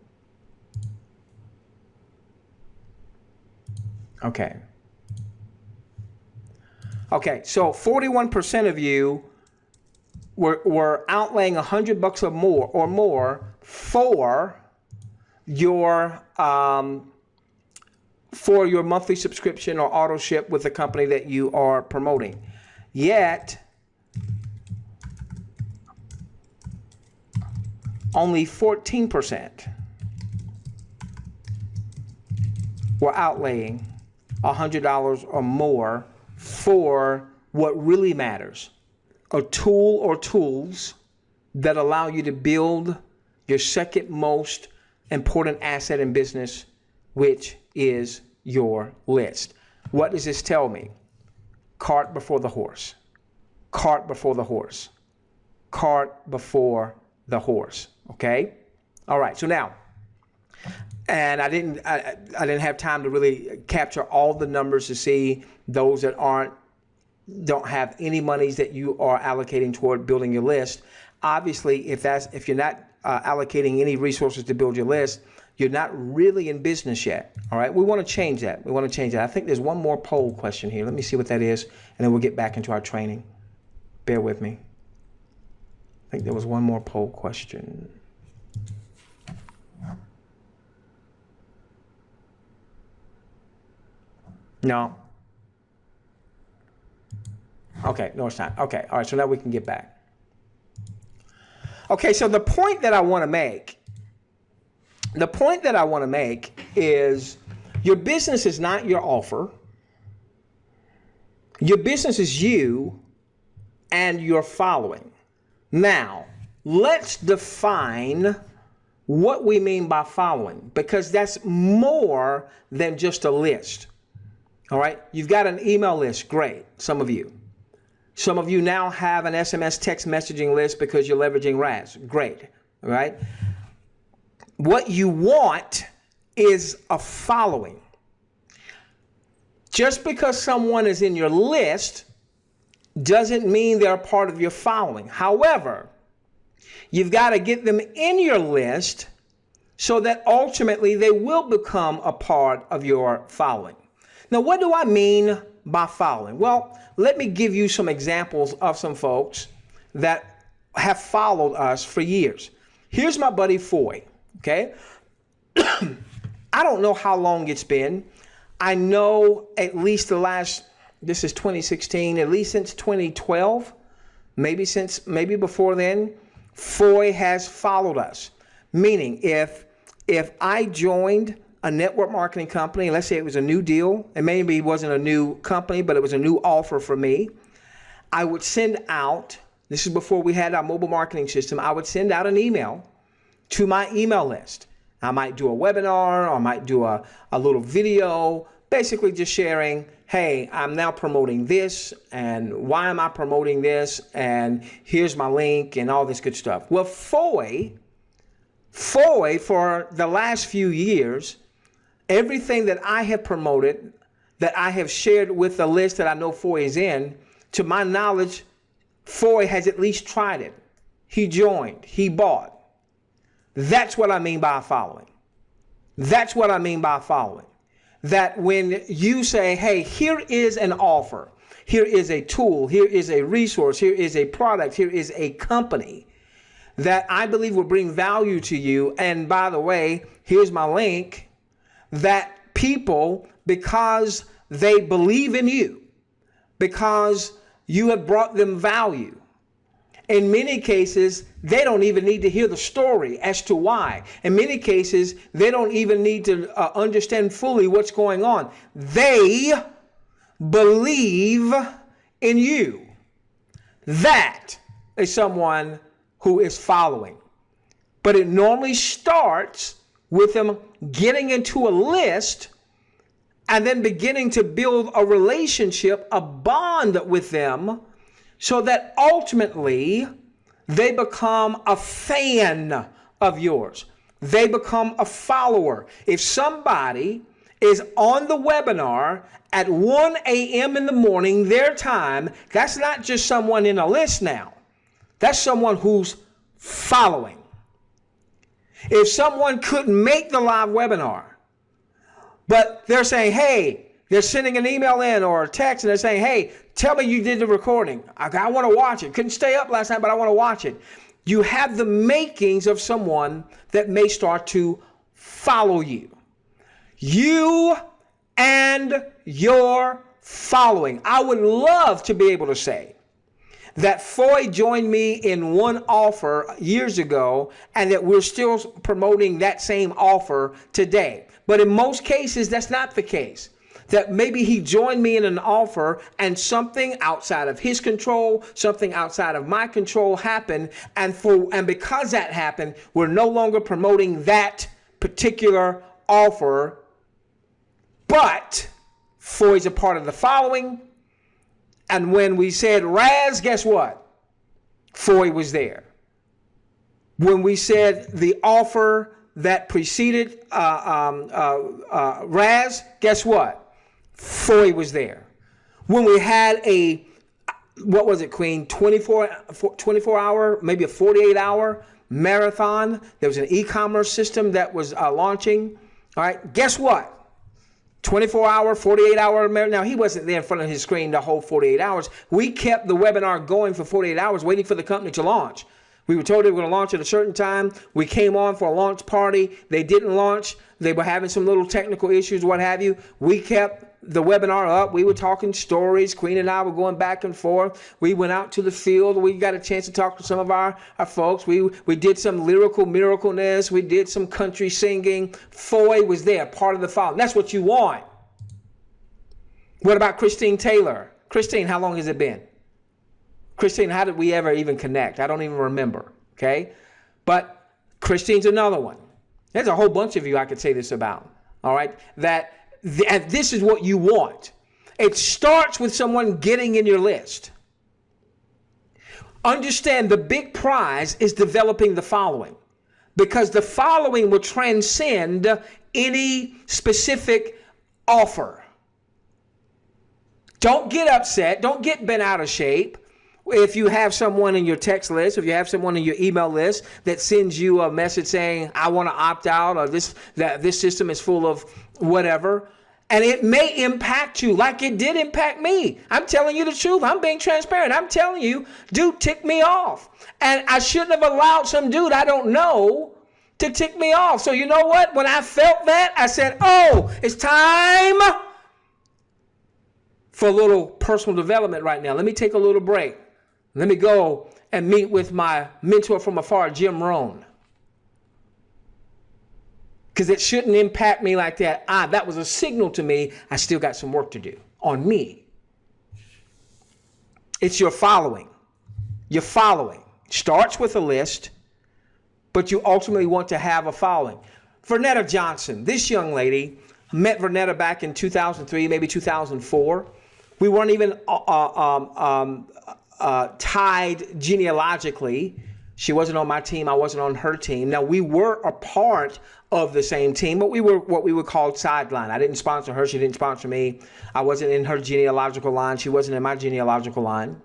Okay. Okay, so 41% of you were outlaying $100 or more for your monthly subscription or auto ship with the company that you are promoting. Yet, only 14% were outlaying $100 or more for what really matters, a tool or tools that allow you to build your second most important asset in business, which is your list. What does this tell me? Cart before the horse. Cart before the horse. Cart before the horse. Okay? All right. So now, and I didn't have time to really capture all the numbers to see those that don't have any monies that you are allocating toward building your list. Obviously, if you're not allocating any resources to build your list, you're not really in business yet. All right, we want to change that. I think there's one more poll question here. Let me see what that is, and then we'll get back into our training. Bear with me. I think there was one more poll question. No, Okay, no, it's not. Okay, all right, so now we can get back. Okay, so the point that I want to make is your business is not your offer. Your business is you and your following. Now, let's define what we mean by following, because that's more than just a list. All right, you've got an email list, great, some of you. Some of you now have an SMS text messaging list because you're leveraging RAS, great, all right? What you want is a following. Just because someone is in your list doesn't mean they're a part of your following. However, you've got to get them in your list so that ultimately they will become a part of your following. Now, what do I mean by following? Well, let me give you some examples of some folks that have followed us for years. Here's my buddy Foy, okay? I don't know how long it's been. I know at least this is 2016, at least since 2012, maybe before then, Foy has followed us. Meaning if I joined a network marketing company, let's say it was a new deal, and maybe it wasn't a new company, but it was a new offer for me, I would send out, this is before we had our mobile marketing system, I would send out an email to my email list. I might do a webinar, or I might do a little video, basically just sharing, hey, I'm now promoting this, and why am I promoting this, and here's my link, and all this good stuff. Well, Foy, for the last few years, everything that I have promoted, that I have shared with the list that I know Foy is in, to my knowledge, Foy has at least tried it. He joined, he bought. That's what I mean by following. That's what I mean by following. That when you say, hey, here is an offer, here is a tool, here is a resource, here is a product, here is a company that I believe will bring value to you. And by the way, here's my link, that people, because they believe in you, because you have brought them value, in many cases, they don't even need to hear the story as to why. In many cases, they don't even need to understand fully what's going on. They believe in you. That is someone who is following. But it normally starts with them getting into a list and then beginning to build a relationship, a bond with them, so that ultimately they become a fan of yours. They become a follower. If somebody is on the webinar at 1 a.m. in the morning, their time, that's not just someone in a list now. That's someone who's following. If someone couldn't make the live webinar, but they're saying, hey, they're sending an email in or a text and they're saying, hey, tell me you did the recording. I want to watch it. Couldn't stay up last night, but I want to watch it. You have the makings of someone that may start to follow you. You and your following. I would love to be able to say that Foy joined me in one offer years ago and that we're still promoting that same offer today. But in most cases, that's not the case. That maybe he joined me in an offer and something outside of his control, something outside of my control happened. And because that happened, we're no longer promoting that particular offer. But Foy's a part of the following. And when we said RAS, guess what? Foy was there. When we said the offer that preceded RAS, guess what? Foy was there. When we had a, what was it, Queen, 24 hour, maybe a 48-hour marathon, there was an e-commerce system that was launching. All right, guess what? 24-hour, 48-hour, now he wasn't there in front of his screen the whole 48 hours. We kept the webinar going for 48 hours waiting for the company to launch. We were told they were going to launch at a certain time. We came on for a launch party. They didn't launch. They were having some little technical issues, what have you. We kept the webinar up. We were talking stories. Queen and I were going back and forth. We went out to the field. We got a chance to talk to some of our folks. We did some lyrical miracleness. We did some country singing. Foy was there, part of the following. That's what you want. What about Christine Taylor? Christine, how long has it been? Christine, how did we ever even connect? I don't even remember, okay? But Christine's another one. There's a whole bunch of you I could say this about, all right? And this is what you want. It starts with someone getting in your list. Understand the big prize is developing the following, because the following will transcend any specific offer. Don't get upset. Don't get bent out of shape. If you have someone in your text list, if you have someone in your email list that sends you a message saying, I want to opt out, or this system is full of whatever, and it may impact you like it did impact me. I'm telling you the truth. I'm being transparent. I'm telling you, dude ticked me off. And I shouldn't have allowed some dude I don't know to tick me off. So you know what? When I felt that, I said, oh, it's time for a little personal development right now. Let me take a little break. Let me go and meet with my mentor from afar, Jim Rohn. Because it shouldn't impact me like that. That was a signal to me. I still got some work to do on me. It's your following. Your following starts with a list, but you ultimately want to have a following. Vernetta Johnson, this young lady, met Vernetta back in 2003, maybe 2004. We weren't even tied genealogically. She wasn't on my team. I wasn't on her team. Now, we were a part of the same team, but we were what we would call sideline. I didn't sponsor her. She didn't sponsor me. I wasn't in her genealogical line. She wasn't in my genealogical line.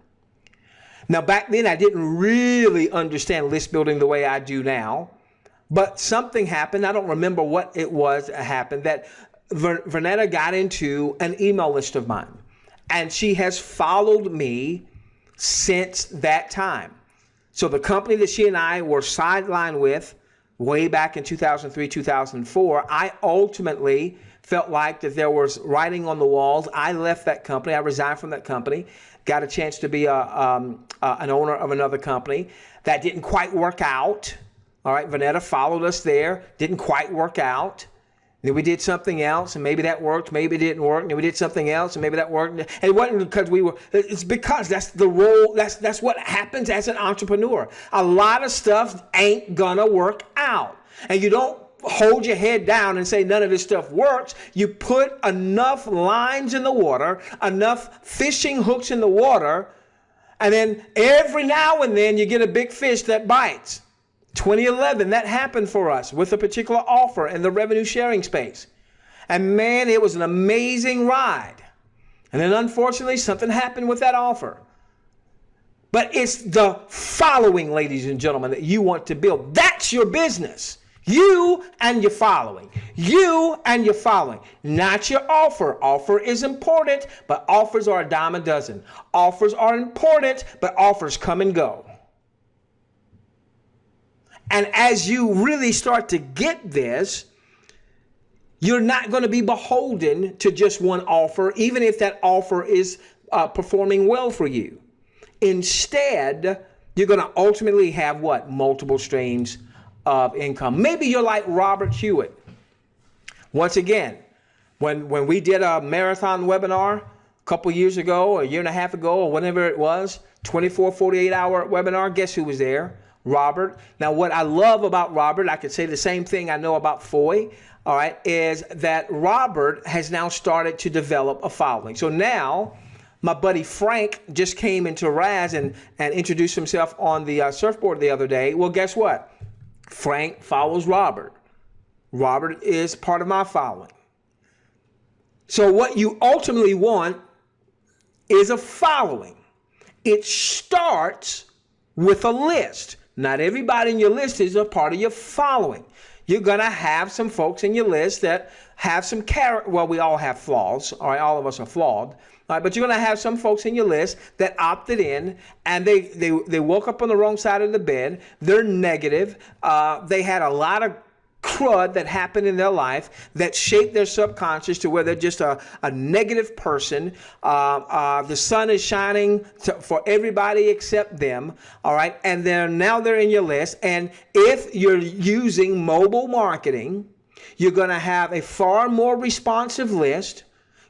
Now, back then, I didn't really understand list building the way I do now, but something happened. I don't remember what it was that happened, that Vernetta got into an email list of mine, and she has followed me since that time. So the company that she and I were sidelined with way back in 2003, 2004, I ultimately felt like that there was writing on the walls. I left that company. I resigned from that company, got a chance to be an owner of another company. That didn't quite work out. All right, Vernetta followed us there. Didn't quite work out. Then we did something else, and maybe that worked, maybe it didn't work. And then we did something else, and maybe that worked. And it wasn't because it's because that's the role, that's what happens as an entrepreneur. A lot of stuff ain't gonna work out. And you don't hold your head down and say none of this stuff works. You put enough lines in the water, enough fishing hooks in the water, and then every now and then you get a big fish that bites. 2011, that happened for us with a particular offer in the revenue sharing space. And man, it was an amazing ride. And then unfortunately, something happened with that offer. But it's the following, ladies and gentlemen, that you want to build. That's your business. You and your following. You and your following. Not your offer. Offer is important, but offers are a dime a dozen. Offers are important, but offers come and go. And as you really start to get this, you're not going to be beholden to just one offer, even if that offer is performing well for you. Instead, you're going to ultimately have what? Multiple streams of income. Maybe you're like Robert Hewitt. Once again, when we did a marathon webinar a couple years ago, a year and a half ago, or whenever it was, 24, 48-hour webinar, guess who was there? Robert. Now, what I love about Robert, I could say the same thing I know about Foy, all right, is that Robert has now started to develop a following. So now, my buddy Frank just came into RAS and introduced himself on the surfboard the other day. Well, guess what? Frank follows Robert. Robert is part of my following. So what you ultimately want is a following. It starts with a list. Not everybody in your list is a part of your following. You're going to have some folks in your list that have some character. Well, we all have flaws. All right. All of us are flawed. All right, but you're going to have some folks in your list that opted in and they woke up on the wrong side of the bed. They're negative. They had a lot of crud that happened in their life that shaped their subconscious to where they're just a negative person. The sun is shining for everybody except them. All right. And now they're in your list. And if you're using mobile marketing, you're going to have a far more responsive list.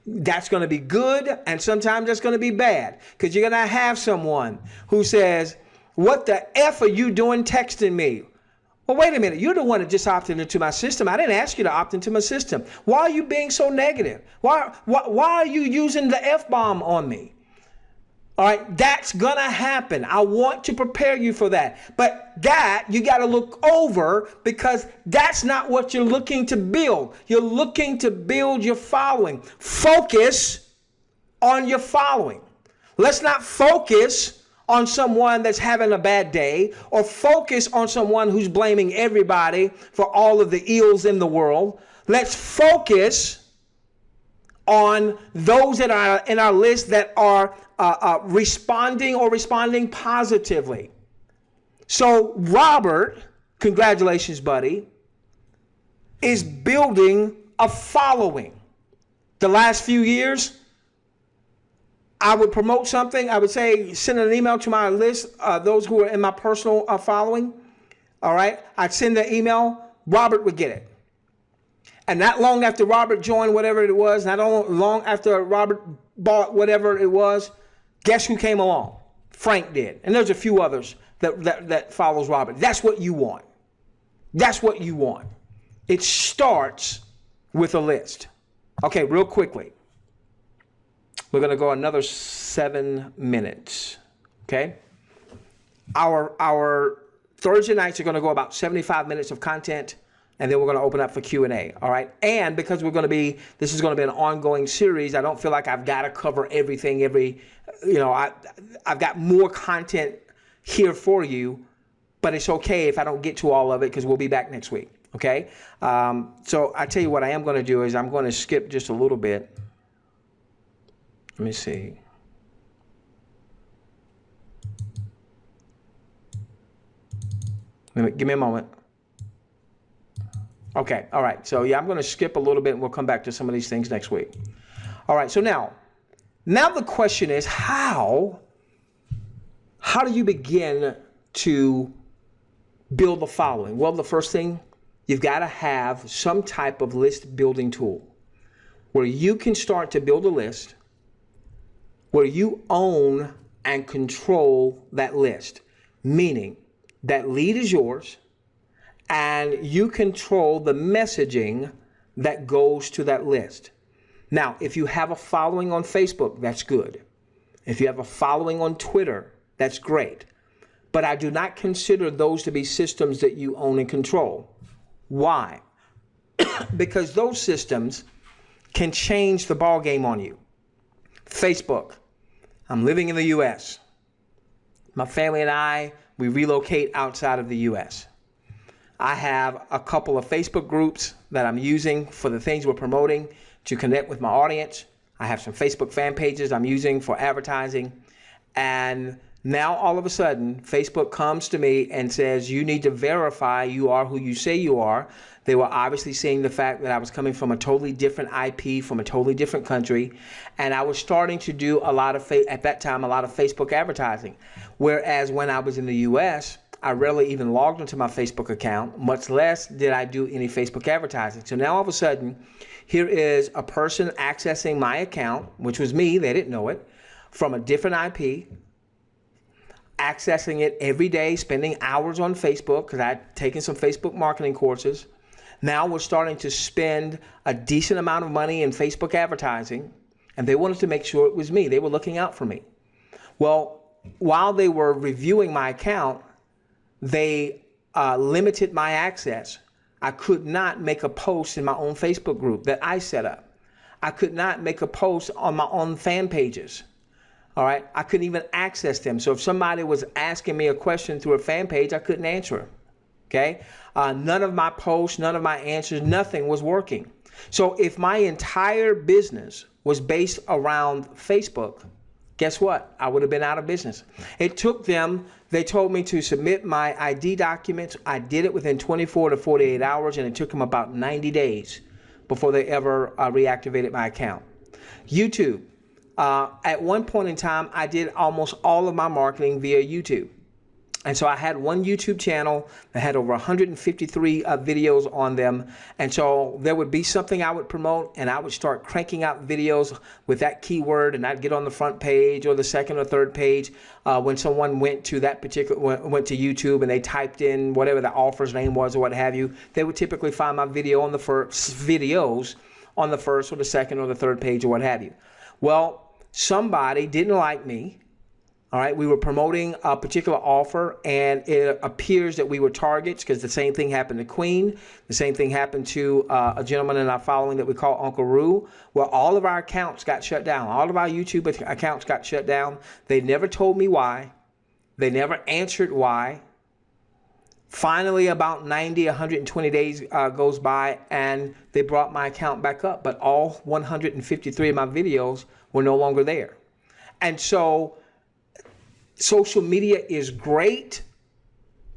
That's going to be good. And sometimes that's going to be bad, because you're going to have someone who says, what the F are you doing texting me? Well, wait a minute. You're the one that just opted into my system. I didn't ask you to opt into my system. Why are you being so negative? Why are you using the F-bomb on me? All right, that's going to happen. I want to prepare you for that. But that you got to look over, because that's not what you're looking to build. You're looking to build your following. Focus on your following. Let's not focus on someone that's having a bad day, or focus on someone who's blaming everybody for all of the ills in the world. Let's focus on those that are in our list that are responding positively. So Robert, congratulations, buddy, is building a following. The last few years, I would promote something. I would say, send an email to my list, those who are in my personal following. All right. I'd send the email. Robert would get it. And not long after Robert joined whatever it was, not long after Robert bought whatever it was, guess who came along? Frank did. And there's a few others that follows Robert. That's what you want. That's what you want. It starts with a list. Okay, real quickly. We're going to go another 7 minutes. Okay? Our Thursday nights are going to go about 75 minutes of content, and then we're going to open up for Q&A. All right? And because this is going to be an ongoing series, I don't feel like I've got to cover everything I've got more content here for you, but it's okay if I don't get to all of it, because we'll be back next week. Okay? So I tell you what I am going to do is I'm going to skip just a little bit. Let me see. Give me a moment. Okay. All right. So yeah, I'm going to skip a little bit, and we'll come back to some of these things next week. All right. So now the question is, how do you begin to build the following? Well, the first thing, you've got to have some type of list building tool where you can start to build a list, where you own and control that list, meaning that lead is yours and you control the messaging that goes to that list. Now, if you have a following on Facebook, that's good. If you have a following on Twitter, that's great. But I do not consider those to be systems that you own and control. Why? Because those systems can change the ball game on you. Facebook. I'm living in the U.S. My family and I, we relocate outside of the U.S. I have a couple of Facebook groups that I'm using for the things we're promoting to connect with my audience. I have some Facebook fan pages I'm using for advertising. And now all of a sudden, Facebook comes to me and says, you need to verify you are who you say you are. They were obviously seeing the fact that I was coming from a totally different IP, from a totally different country. And I was starting to do at that time, a lot of Facebook advertising. Whereas when I was in the US, I rarely even logged into my Facebook account, much less did I do any Facebook advertising. So now all of a sudden, here is a person accessing my account, which was me, they didn't know it, from a different IP, accessing it every day, spending hours on Facebook, because I'd taken some Facebook marketing courses. Now we're starting to spend a decent amount of money in Facebook advertising, and they wanted to make sure it was me. They were looking out for me. Well, while they were reviewing my account, they limited my access. I could not make a post in my own Facebook group that I set up. I could not make a post on my own fan pages. All right. I couldn't even access them. So if somebody was asking me a question through a fan page, I couldn't answer. okay? None of my posts, none of my answers, nothing was working. So if my entire business was based around Facebook, guess what? I would have been out of business. It took them, they told me to submit my ID documents. I did it within 24 to 48 hours, and it took them about 90 days before they ever reactivated my account. YouTube. At one point in time, I did almost all of my marketing via YouTube. And so I had one YouTube channel that had over 153 videos on them. And so there would be something I would promote, and I would start cranking out videos with that keyword, and I'd get on the front page or the second or third page when someone went to that particular, went to YouTube and they typed in whatever the offer's name was or what have you. They would typically find my video on the videos on the first or the second or the third page or what have you. Well, somebody didn't like me. All right, we were promoting a particular offer, and it appears that we were targets, because the same thing happened to Queen. The same thing happened to a gentleman in our following that we call Uncle Roo. Well, all of our accounts got shut down. All of our YouTube accounts got shut down. They never told me why. They never answered why. Finally, about 90, 120 days goes by, and they brought my account back up. But all 153 of my videos were no longer there. And so social media is great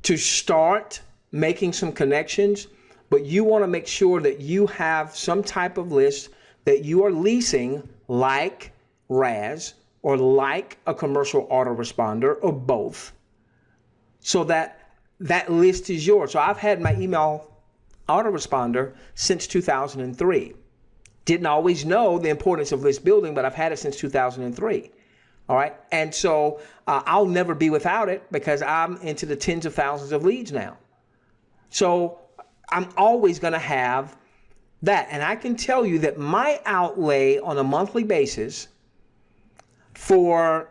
to start making some connections, but you want to make sure that you have some type of list that you are leasing, like RAS or like a commercial autoresponder or both, so that that list is yours. So I've had my email autoresponder since 2003. Didn't always know the importance of list building, but I've had it since 2003. All right. And so I'll never be without it, because I'm into the tens of thousands of leads now. So I'm always going to have that. And I can tell you that my outlay on a monthly basis for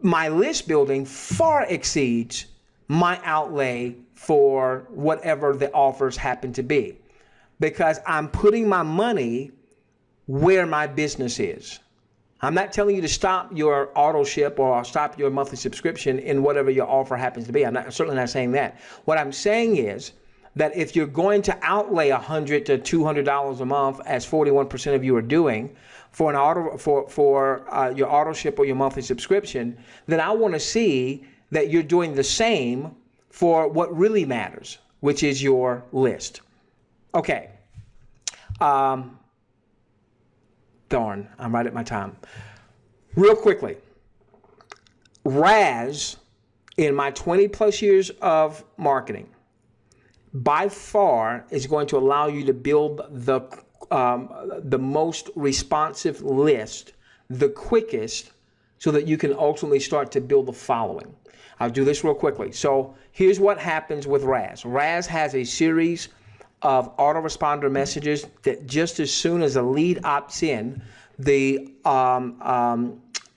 my list building far exceeds my outlay for whatever the offers happen to be, because I'm putting my money where my business is. I'm not telling you to stop your auto ship or stop your monthly subscription in whatever your offer happens to be. I'm certainly not saying that. What I'm saying is that if you're going to outlay $100 to $200 a month, as 41% of you are doing, for your auto ship or your monthly subscription, then I want to see that you're doing the same for what really matters, which is your list. Okay. Darn, I'm right at my time. Real quickly, RAS, in my 20 plus years of marketing, by far is going to allow you to build the most responsive list the quickest, so that you can ultimately start to build the following. I'll do this real quickly. So here's what happens with RAS. RAS has a series of autoresponder messages that just as soon as a lead opts in, the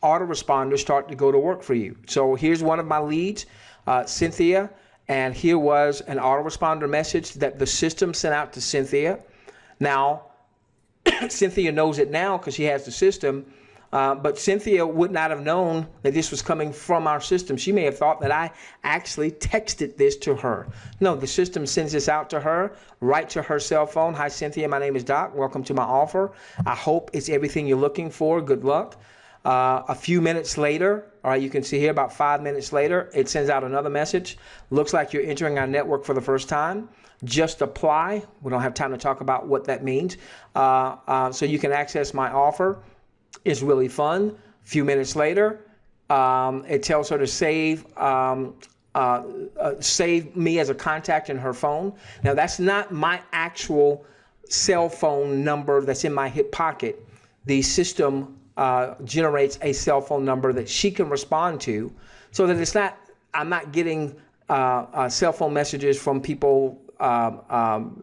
autoresponders start to go to work for you. So here's one of my leads, Cynthia, and here was an autoresponder message that the system sent out to Cynthia. Now, Cynthia knows it now because she has the system, but Cynthia would not have known that this was coming from our system. She may have thought that I actually texted this to her. No, the system sends this out to her, right to her cell phone. Hi, Cynthia. My name is Doc. Welcome to my offer. I hope it's everything you're looking for. Good luck. A few minutes later, all right, you can see here about 5 minutes later, it sends out another message. Looks like you're entering our network for the first time. Just apply. We don't have time to talk about what that means. So you can access my offer. It's really fun. A few minutes later, it tells her to save me as a contact in her phone. Now, that's not my actual cell phone number that's in my hip pocket. The system generates a cell phone number that she can respond to, so that it's not, I'm not getting cell phone messages from people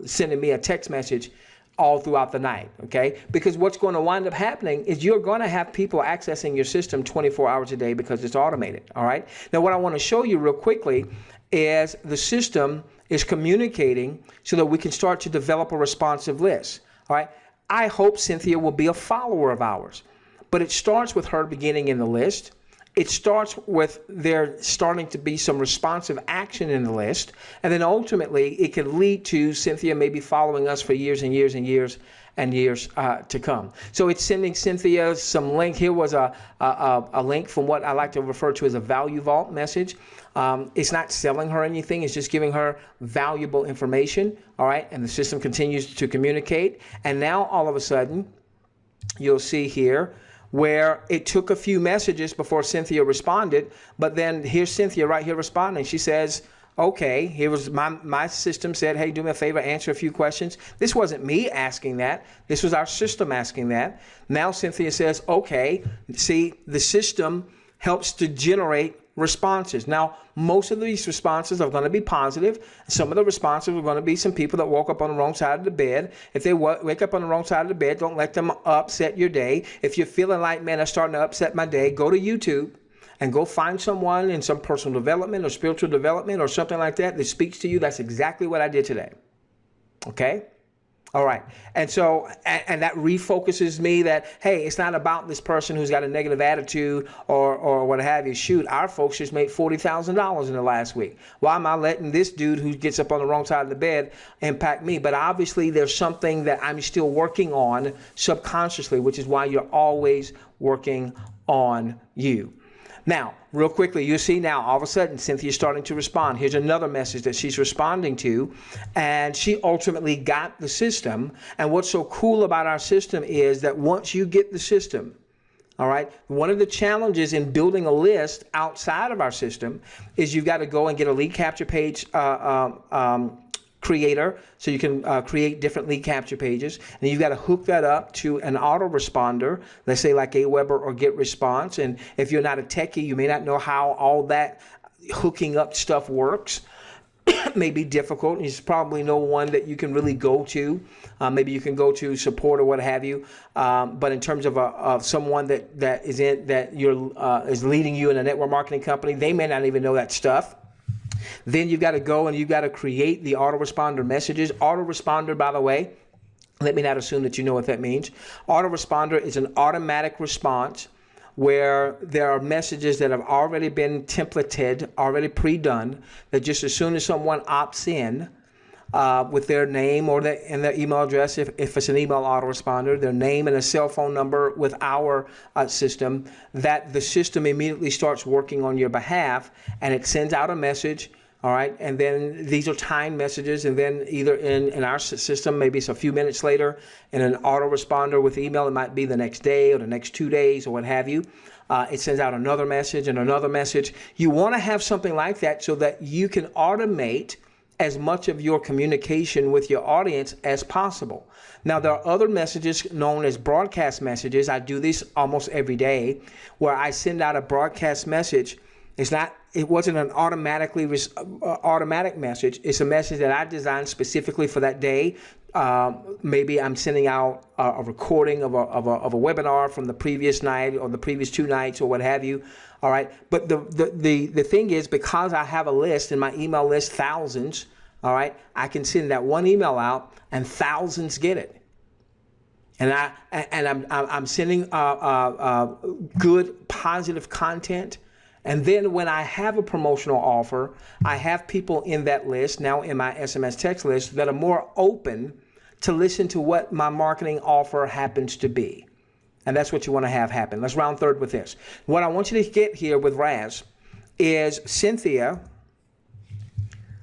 sending me a text message all throughout the night, okay? Because what's going to wind up happening is you're going to have people accessing your system 24 hours a day because it's automated, all right? Now, what I want to show you real quickly is the system is communicating so that we can start to develop a responsive list, all right? I hope Cynthia will be a follower of ours, but it starts with her beginning in the list. it starts with there starting to be some responsive action in the list, and then ultimately it can lead to Cynthia maybe following us for years and years and years and years to come. So it's sending Cynthia some link. Here was a link from what I like to refer to as a value vault message. It's not selling her anything. It's just giving her valuable information. All right. And the system continues to communicate. And now all of a sudden, you'll see here where it took a few messages before Cynthia responded. But then here's Cynthia right here responding. She says, okay, here was my system said, hey, do me a favor, answer a few questions. This wasn't me asking that. This was our system asking that. Now Cynthia says, okay, see, the system helps to generate responses. Now, most of these responses are going to be positive. Some of the responses are going to be some people that woke up on the wrong side of the bed. If they wake up on the wrong side of the bed, don't let them upset your day. If you're feeling like, man, that's starting to upset my day, go to YouTube and go find someone in some personal development or spiritual development or something like that that speaks to you. That's exactly what I did today. Okay? All right. And so, and that refocuses me that, hey, it's not about this person who's got a negative attitude or what have you. Shoot, our folks just made $40,000 in the last week. Why am I letting this dude who gets up on the wrong side of the bed impact me? But obviously there's something that I'm still working on subconsciously, which is why you're always working on you. Now, real quickly, you see now, all of a sudden, Cynthia's starting to respond. Here's another message that she's responding to, and she ultimately got the system. And what's so cool about our system is that once you get the system, all right, one of the challenges in building a list outside of our system is you've got to go and get a lead capture page creator, so you can create different lead capture pages, and you've got to hook that up to an autoresponder, let's say like Aweber or GetResponse. And if you're not a techie, you may not know how all that hooking up stuff works. May be difficult. There's probably no one that you can really go to. Maybe you can go to support or what have you. But in terms of someone that is leading you in a network marketing company, they may not even know that stuff. Then you've got to go and you've got to create the autoresponder messages. Autoresponder, by the way, let me not assume that you know what that means. Autoresponder is an automatic response where there are messages that have already been templated, already pre-done, that just as soon as someone opts in with their name or and their email address, if it's an email autoresponder, their name and a cell phone number with our system, that the system immediately starts working on your behalf, and it sends out a message. All right, and then these are timed messages, and then either in our system, maybe it's a few minutes later, in an autoresponder with email, it might be the next day or the next 2 days or what have you. It sends out another message and another message. You want to have something like that so that you can automate as much of your communication with your audience as possible. Now, there are other messages known as broadcast messages. I do this almost every day, where I send out a broadcast message. It wasn't an automatic message. It's a message that I designed specifically for that day. Maybe I'm sending out a recording of a webinar from the previous night or the previous 2 nights or what have you. All right. But the thing is, because I have a list in my email list, thousands. All right. I can send that one email out and thousands get it. And I'm sending good, positive content. And then when I have a promotional offer, I have people in that list, now in my SMS text list, that are more open to listen to what my marketing offer happens to be. And that's what you want to have happen. Let's round third with this. What I want you to get here with RAS is Cynthia.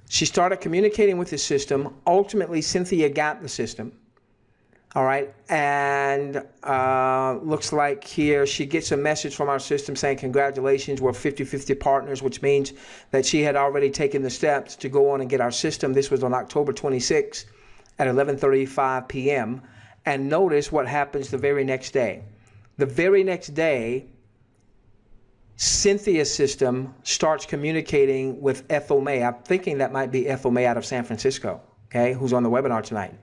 She started communicating with the system. Ultimately, Cynthia got the system. All right, and looks like here she gets a message from our system saying, congratulations, we're 50-50 partners, which means that she had already taken the steps to go on and get our system. This was on October 26th at 11:35 p.m. And notice what happens the very next day. The very next day, Cynthia's system starts communicating with Ethel May. I'm thinking that might be Ethel May out of San Francisco, okay, who's on the webinar tonight.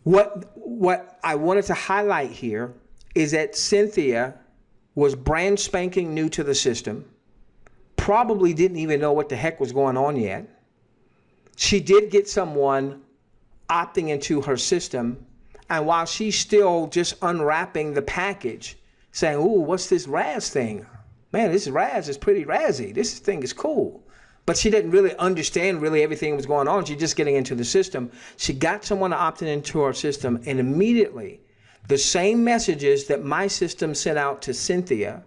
What I wanted to highlight here is that Cynthia was brand spanking new to the system, probably didn't even know what the heck was going on yet. She did get someone opting into her system, and while she's still just unwrapping the package, saying, ooh, what's this RAS thing? man, this RAS is pretty razzy. This thing is cool. But she didn't really understand really everything that was going on. She's just getting into the system. She got someone to opt into our system, and immediately the same messages that my system sent out to Cynthia,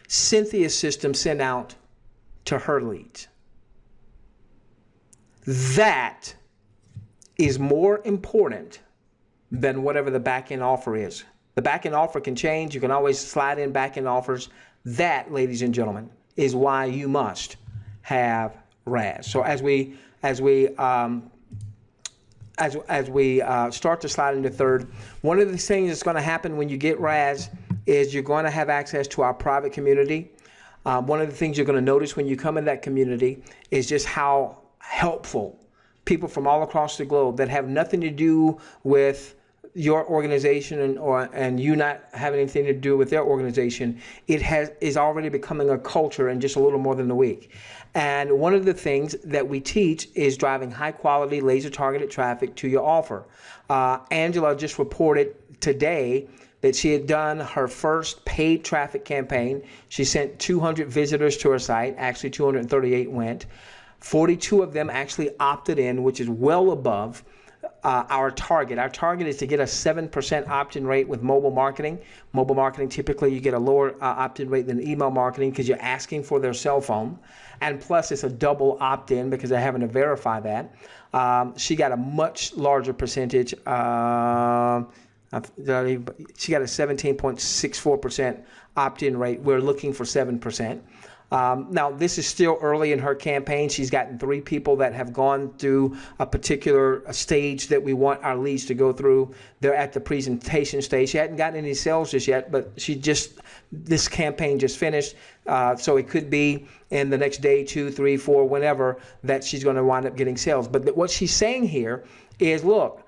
Cynthia's system sent out to her leads. That is more important than whatever the back-end offer is. The back-end offer can change. You can always slide in back-end offers. That, ladies and gentlemen, is why you must have RAS. So as we start to slide into third, one of the things that's going to happen when you get RAS is you're going to have access to our private community. One of the things you're going to notice when you come in that community is just how helpful people from all across the globe that have nothing to do with your organization and you not having anything to do with their organization, is already becoming a culture in just a little more than a week. And one of the things that we teach is driving high quality laser targeted traffic to your offer. Angela just reported today that she had done her first paid traffic campaign. She sent 200 visitors to her site. Actually 238 went. 42 of them actually opted in, which is well above our target. Our target is to get a 7% opt-in rate with mobile marketing. Mobile marketing, typically you get a lower opt-in rate than email marketing because you're asking for their cell phone. And plus it's a double opt-in because they're having to verify that. She got a much larger percentage. She got a 17.64% opt-in rate. We're looking for 7%. Now, this is still early in her campaign. She's gotten 3 people that have gone through a particular stage that we want our leads to go through. They're at the presentation stage. She hadn't gotten any sales just yet, but this campaign just finished. So it could be in the next day, 2, 3, 4, whenever, that she's going to wind up getting sales. But what she's saying here is, look,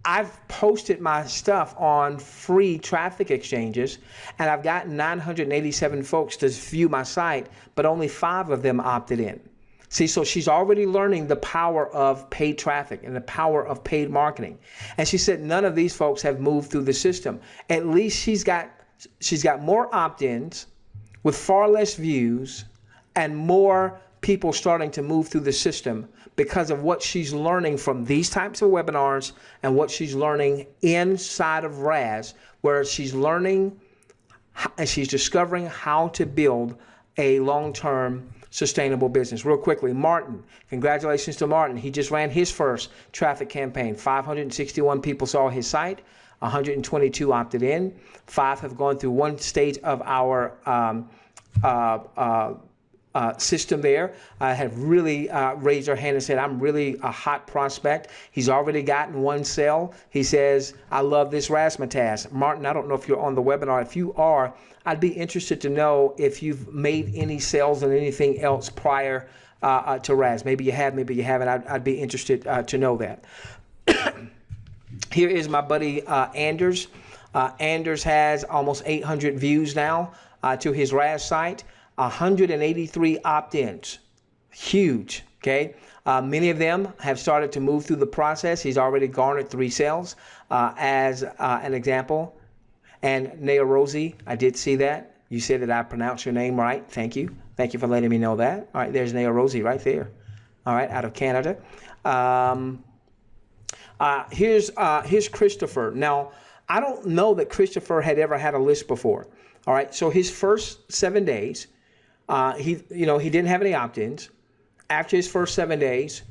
I've posted my stuff on free traffic exchanges, and I've gotten 987 folks to view my site, but only 5 of them opted in. See, so she's already learning the power of paid traffic and the power of paid marketing. And she said none of these folks have moved through the system. At least she's got more opt-ins with far less views and more people starting to move through the system because of what she's learning from these types of webinars and what she's learning inside of RAS, where she's learning and she's discovering how to build a long-term sustainable business. Real quickly, Martin, congratulations to Martin. He just ran his first traffic campaign. 561 people saw his site, 122 opted in, 5 have gone through one stage of our system there, have really raised their hand and said, I'm really a hot prospect. He's already gotten 1 sale. He says, I love this razzmatazz. Martin, I don't know if you're on the webinar. If you are, I'd be interested to know if you've made any sales on anything else prior to RAS. Maybe you have, maybe you haven't. I'd be interested to know that. Here is my buddy Anders. Anders has almost 800 views now to his RAS site. 183 opt-ins, huge, okay? Many of them have started to move through the process. He's already garnered 3 sales as an example. And Nea Rosie, I did see that. You said that I pronounced your name right. Thank you. Thank you for letting me know that. All right, there's Nea Rosie right there. All right, out of Canada. Here's Christopher. Now, I don't know that Christopher had ever had a list before. All right, so his first 7 days, he didn't have any opt-ins. After his first 7 days,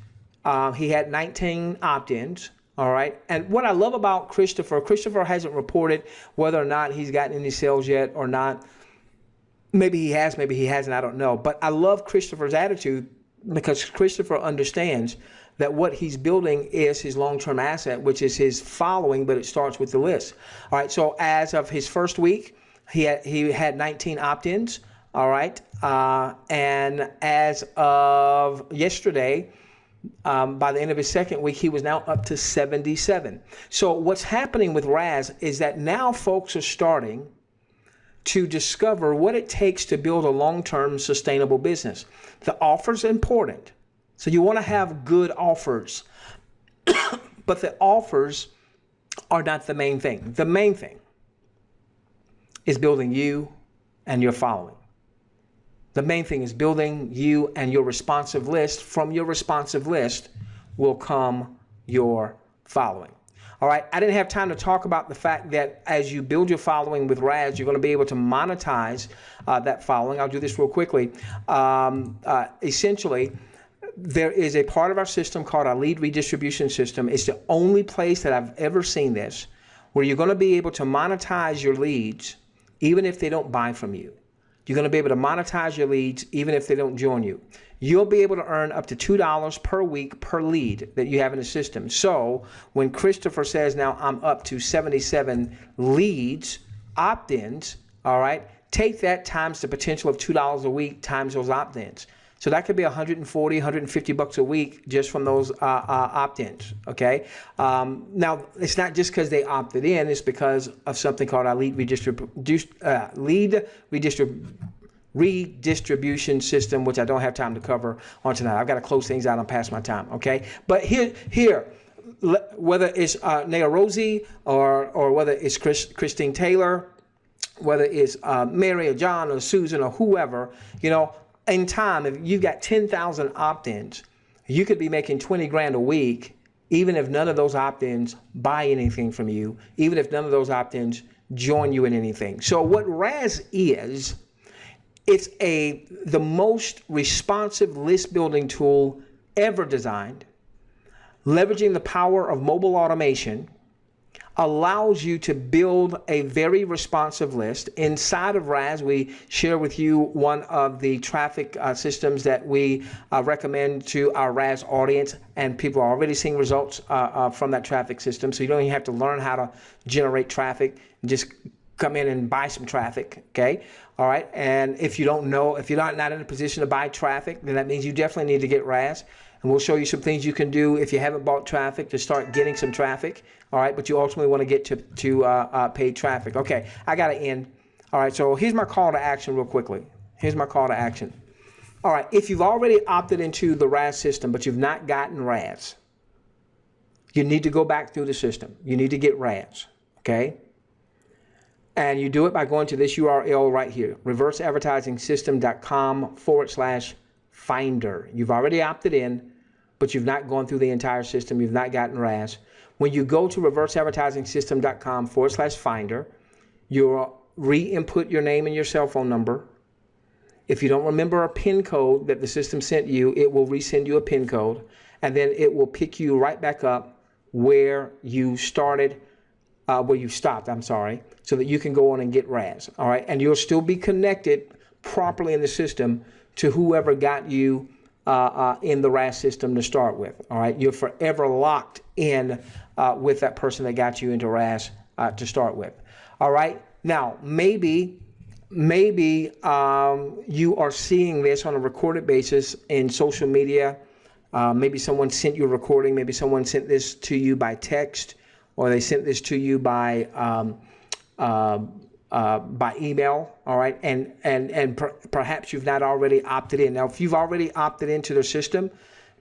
he had 19 opt-ins. All right. And what I love about Christopher hasn't reported whether or not he's gotten any sales yet or not. Maybe he has, maybe he hasn't. I don't know. But I love Christopher's attitude because Christopher understands that what he's building is his long-term asset, which is his following, but it starts with the list. All right. So as of his first week, he had 19 opt-ins. All right. And as of yesterday, by the end of his second week, he was now up to 77. So what's happening with RAS is that now folks are starting to discover what it takes to build a long-term sustainable business. The offer's important. So you want to have good offers, but the offers are not the main thing. The main thing is building you and your following. The main thing is building you and your responsive list. From your responsive list will come your following. All right, I didn't have time to talk about the fact that as you build your following with RAS, you're going to be able to monetize that following. I'll do this real quickly. Essentially, there is a part of our system called our lead redistribution system. It's the only place that I've ever seen this where you're going to be able to monetize your leads even if they don't buy from you. You're going to be able to monetize your leads even if they don't join you. You'll be able to earn up to $2 per week per lead that you have in the system. So when Christopher says, now I'm up to 77 leads, opt-ins, all right, take that times the potential of $2 a week times those opt-ins. So that could be 140, 150 bucks a week just from those opt-ins, okay? Now, it's not just because they opted in, it's because of something called our lead redistribution system, which I don't have time to cover on tonight. I've got to close things out and pass my time, okay? But here, whether it's Naya Rosie or whether it's Christine Taylor, whether it's Mary or John or Susan or whoever, you know, in time, if you've got 10,000 opt-ins, you could be making 20 grand a week, even if none of those opt-ins buy anything from you, even if none of those opt-ins join you in anything. So what RAS is, it's the most responsive list building tool ever designed. Leveraging the power of mobile automation allows you to build a very responsive list. Inside of RAS, we share with you one of the traffic systems that we recommend to our RAS audience, and people are already seeing results from that traffic system. So you don't even have to learn how to generate traffic. Just come in and buy some traffic, okay? All right, and if you don't know, if you're not in a position to buy traffic, then that means you definitely need to get RAS. And we'll show you some things you can do if you haven't bought traffic to start getting some traffic. All right, but you ultimately want to get to paid traffic. Okay, I got to end. All right, so here's my call to action real quickly. Here's my call to action. All right, if you've already opted into the RAS system, but you've not gotten RAS, you need to go back through the system. You need to get RAS, okay? And you do it by going to this URL right here, reverseadvertisingsystem.com/finder. You've already opted in, but you've not gone through the entire system. You've not gotten RAS. When you go to reverseadvertisingsystem.com/finder, you'll re-input your name and your cell phone number. If you don't remember a PIN code that the system sent you, it will resend you a PIN code, and then it will pick you right back up where you started, where you stopped, so that you can go on and get RAS, all right? And you'll still be connected properly in the system to whoever got you in the RAS system to start with, all right? You're forever locked in with that person that got you into RAS to start with, all right? Now, maybe you are seeing this on a recorded basis in social media. Maybe someone sent you a recording. Maybe someone sent this to you by text, or they sent this to you by email, all right? And perhaps you've not already opted in. Now, if you've already opted into their system,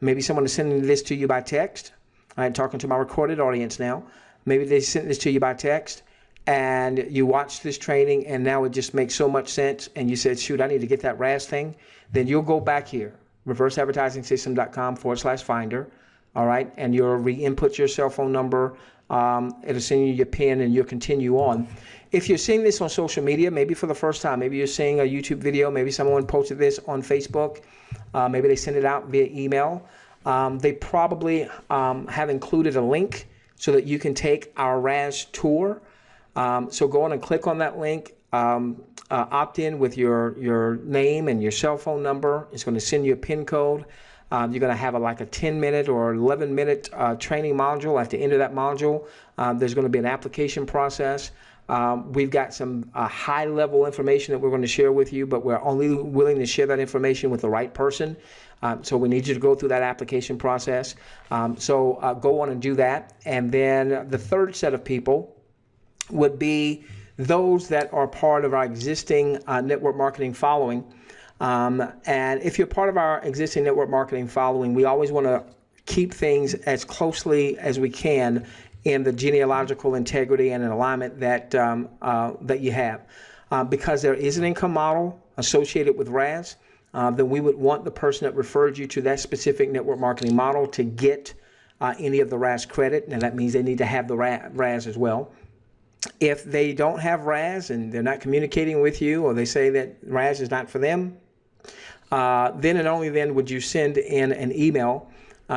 maybe someone is sending this to you by text. I'm talking to my recorded audience now. Maybe they sent this to you by text, and you watched this training, and now it just makes so much sense, and you said, shoot, I need to get that RAS thing. Then you'll go back here, reverseadvertisingsystem.com/finder, all right? And you'll re-input your cell phone number. It'll send you your PIN, and you'll continue on. If you're seeing this on social media, maybe for the first time, maybe you're seeing a YouTube video, maybe someone posted this on Facebook, maybe they sent it out via email. They probably have included a link so that you can take our RAS tour. So go on and click on that link, opt in with your name and your cell phone number. It's going to send you a PIN code. You're going to have like a 10-minute or 11-minute training module. At the end of that module, there's going to be an application process. We've got some high-level information that we're going to share with you, but we're only willing to share that information with the right person. So we need you to go through that application process. So go on and do that. And then the third set of people would be those that are part of our existing network marketing following. And if you're part of our existing network marketing following, we always want to keep things as closely as we can in the genealogical integrity and an alignment that that you have. because there is an income model associated with RAS, then we would want the person that referred you to that specific network marketing model to get any of the RAS credit. And that means they need to have the RAS as well. If they don't have RAS and they're not communicating with you, or they say that RAS is not for them, then and only then would you send in an email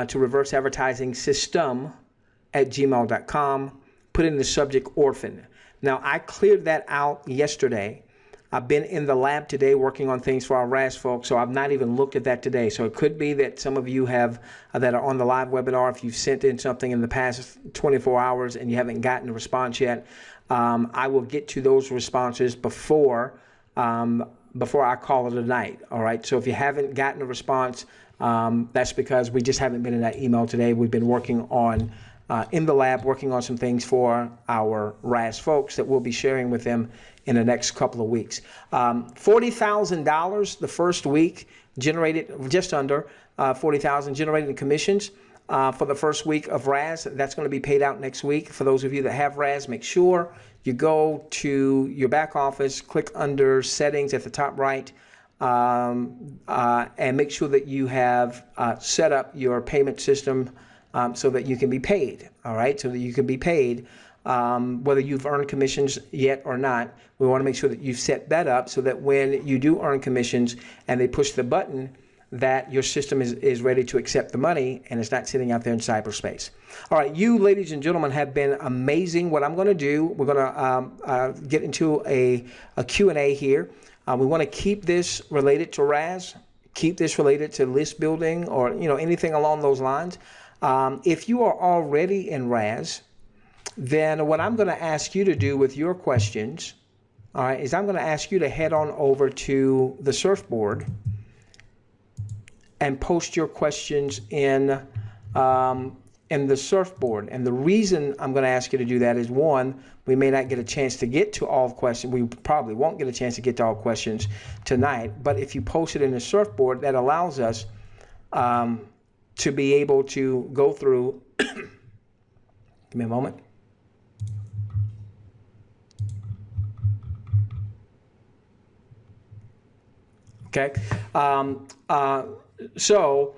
to reverse advertising system@gmail.com, put in the subject orphan. Now, I cleared that out yesterday. I've been in the lab today working on things for our RAS folks, so I've not even looked at that today. So it could be that some of you have that are on the live webinar, if you've sent in something in the past 24 hours and you haven't gotten a response yet, I will get to those responses before I call it a night. All right. So if you haven't gotten a response, that's because we just haven't been in that email today. We've been working on in the lab, working on some things for our RAS folks that we'll be sharing with them in the next couple of weeks. $40,000 the first week, generated just under $40,000 generated in commissions for the first week of RAS. That's going to be paid out next week. For those of you that have RAS, make sure you go to your back office, click under settings at the top right, and make sure that you have set up your payment system so that you can be paid. All right, so that you can be paid. Whether you've earned commissions yet or not, we want to make sure that you've set that up so that when you do earn commissions and they push the button, that your system is ready to accept the money and it's not sitting out there in cyberspace. All right, you ladies and gentlemen have been amazing. What I'm going to do, we're going to get into a Q&A here. We want to keep this related to RAS, keep this related to list building, or anything along those lines. If you are already in RAS, then what I'm going to ask you to do with your questions, all right, is I'm going to ask you to head on over to the surfboard and post your questions in the surfboard. And the reason I'm going to ask you to do that is, one, we may not get a chance to get to all questions. We probably won't get a chance to get to all questions tonight. But if you post it in the surfboard, that allows us to be able to go through. Give me a moment. Okay. So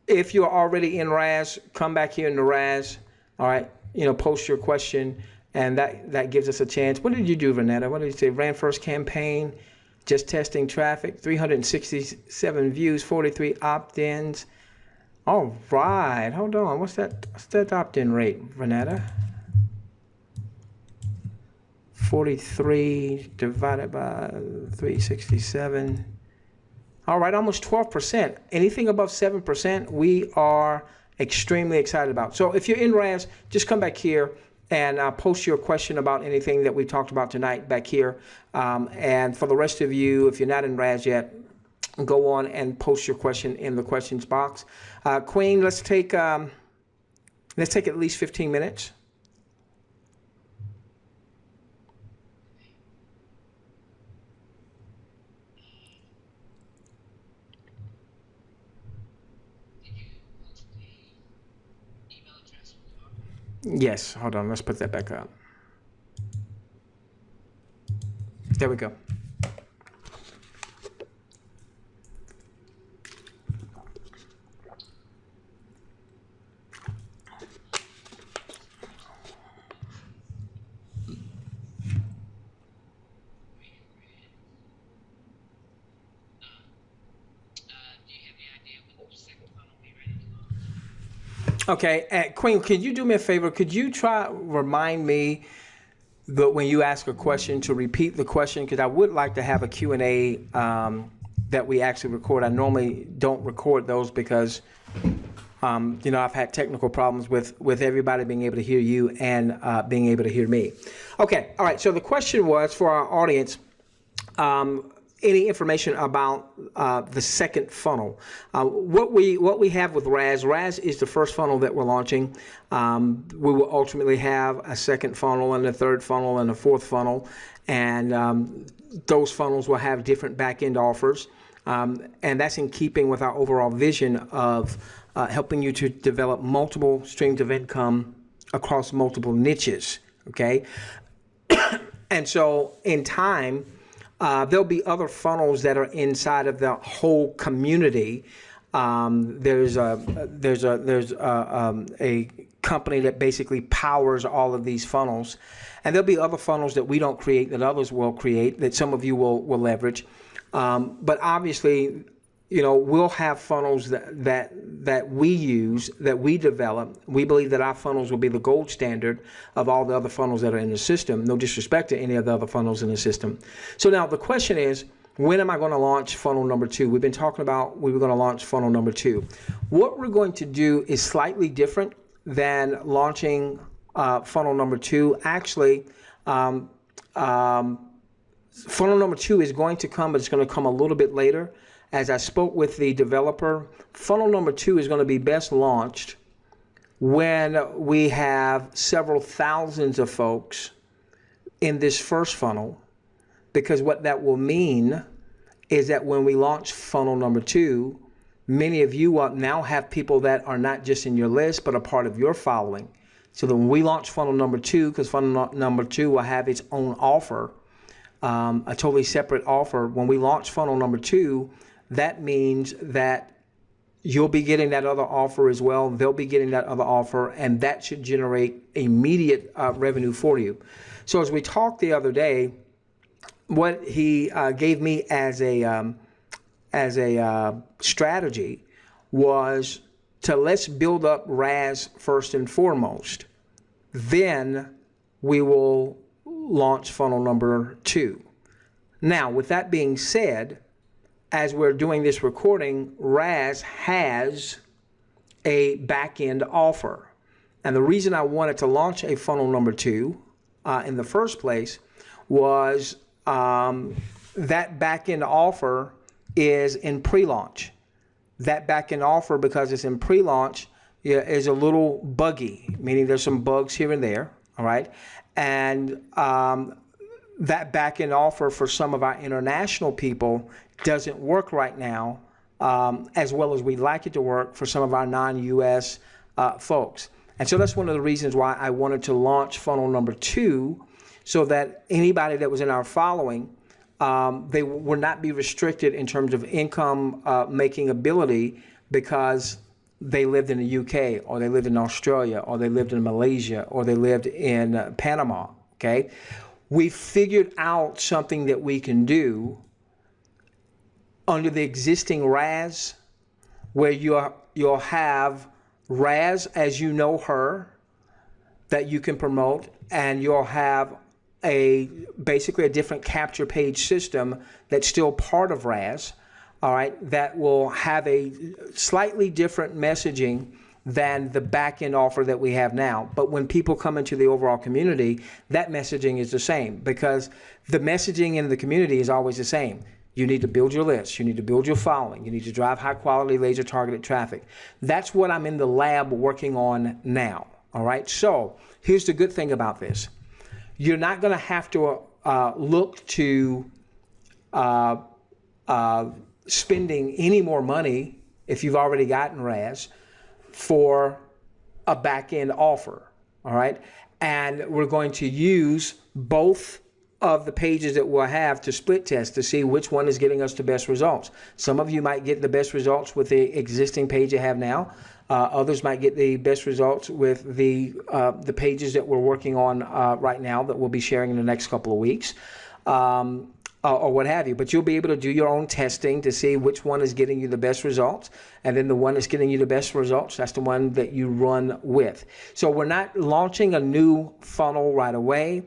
if you're already in RAS, come back here in the RAS. All right. Post your question, and that gives us a chance. What did you do, Vanetta? What did you say? Ran first campaign, just testing traffic, 367 views, 43 opt-ins. All right. Hold on. What's that opt-in rate, Vanetta? 43 divided by 367. All right, almost 12%. Anything above 7%, we are extremely excited about. So if you're in RAS, just come back here and post your question about anything that we talked about tonight back here. And for the rest of you, if you're not in RAS yet, go on and post your question in the questions box. Queen, let's take at least 15 minutes. Yes, hold on, let's put that back up. There we go. Okay, Queen, could you do me a favor? Could you remind me that when you ask a question to repeat the question? Because I would like to have a Q&A that we actually record. I normally don't record those because, I've had technical problems with everybody being able to hear you and being able to hear me. Okay, all right, so the question was for our audience, any information about the second funnel. What we have with RAS is the first funnel that we're launching. We will ultimately have a second funnel and a third funnel and a fourth funnel, and those funnels will have different back-end offers, and that's in keeping with our overall vision of helping you to develop multiple streams of income across multiple niches. Okay. And so in time, there'll be other funnels that are inside of the whole community. There's a company that basically powers all of these funnels, and there'll be other funnels that we don't create that others will create that some of you will leverage. But obviously, we'll have funnels that we use, that we develop. We believe that our funnels will be the gold standard of all the other funnels that are in the system. No disrespect to any of the other funnels in the system. So now the question is, when am I going to launch funnel number 2? We've been talking about we were going to launch funnel number 2. What we're going to do is slightly different than launching funnel number 2. Actually, funnel number 2 is going to come, but it's going to come a little bit later. As I spoke with the developer, funnel number 2 is going to be best launched when we have several thousands of folks in this first funnel, because what that will mean is that when we launch funnel number 2, many of you now have people that are not just in your list, but a part of your following. So that when we launch funnel number 2, because funnel number 2 will have its own offer, a totally separate offer. When we launch funnel number 2, that means that you'll be getting that other offer as well. They'll be getting that other offer, and that should generate immediate revenue for you. So as we talked the other day, what he gave me as a strategy was to let's build up RAS first and foremost. Then we will launch funnel number 2. Now, with that being said, as we're doing this recording, RAS has a back-end offer. And the reason I wanted to launch a funnel number 2 in the first place was that back-end offer is in pre-launch. That back-end offer, because it's in pre-launch, is a little buggy, meaning there's some bugs here and there, all right? And that back-end offer for some of our international people doesn't work right now as well as we'd like it to work for some of our non-US folks. And so that's one of the reasons why I wanted to launch funnel number 2, so that anybody that was in our following, they would not be restricted in terms of income making ability because they lived in the UK, or they lived in Australia, or they lived in Malaysia, or they lived in Panama, okay? We figured out something that we can do under the existing RAS, where you'll have RAS as you know her that you can promote, and you'll have basically a different capture page system that's still part of RAS, all right, that will have a slightly different messaging than the back-end offer that we have now. But when people come into the overall community, that messaging is the same, because the messaging in the community is always the same. You need to build your list. You need to build your following. You need to drive high-quality, laser-targeted traffic. That's what I'm in the lab working on now, all right? So here's the good thing about this. You're not going to have to look to spending any more money if you've already gotten RAS for a back-end offer, all right? And we're going to use both of the pages that we'll have to split test to see which one is getting us the best results. Some of you might get the best results with the existing page you have now. Others might get the best results with the pages that we're working on right now that we'll be sharing in the next couple of weeks, or what have you. But you'll be able to do your own testing to see which one is getting you the best results, and then the one that's getting you the best results, that's the one that you run with. So we're not launching a new funnel right away,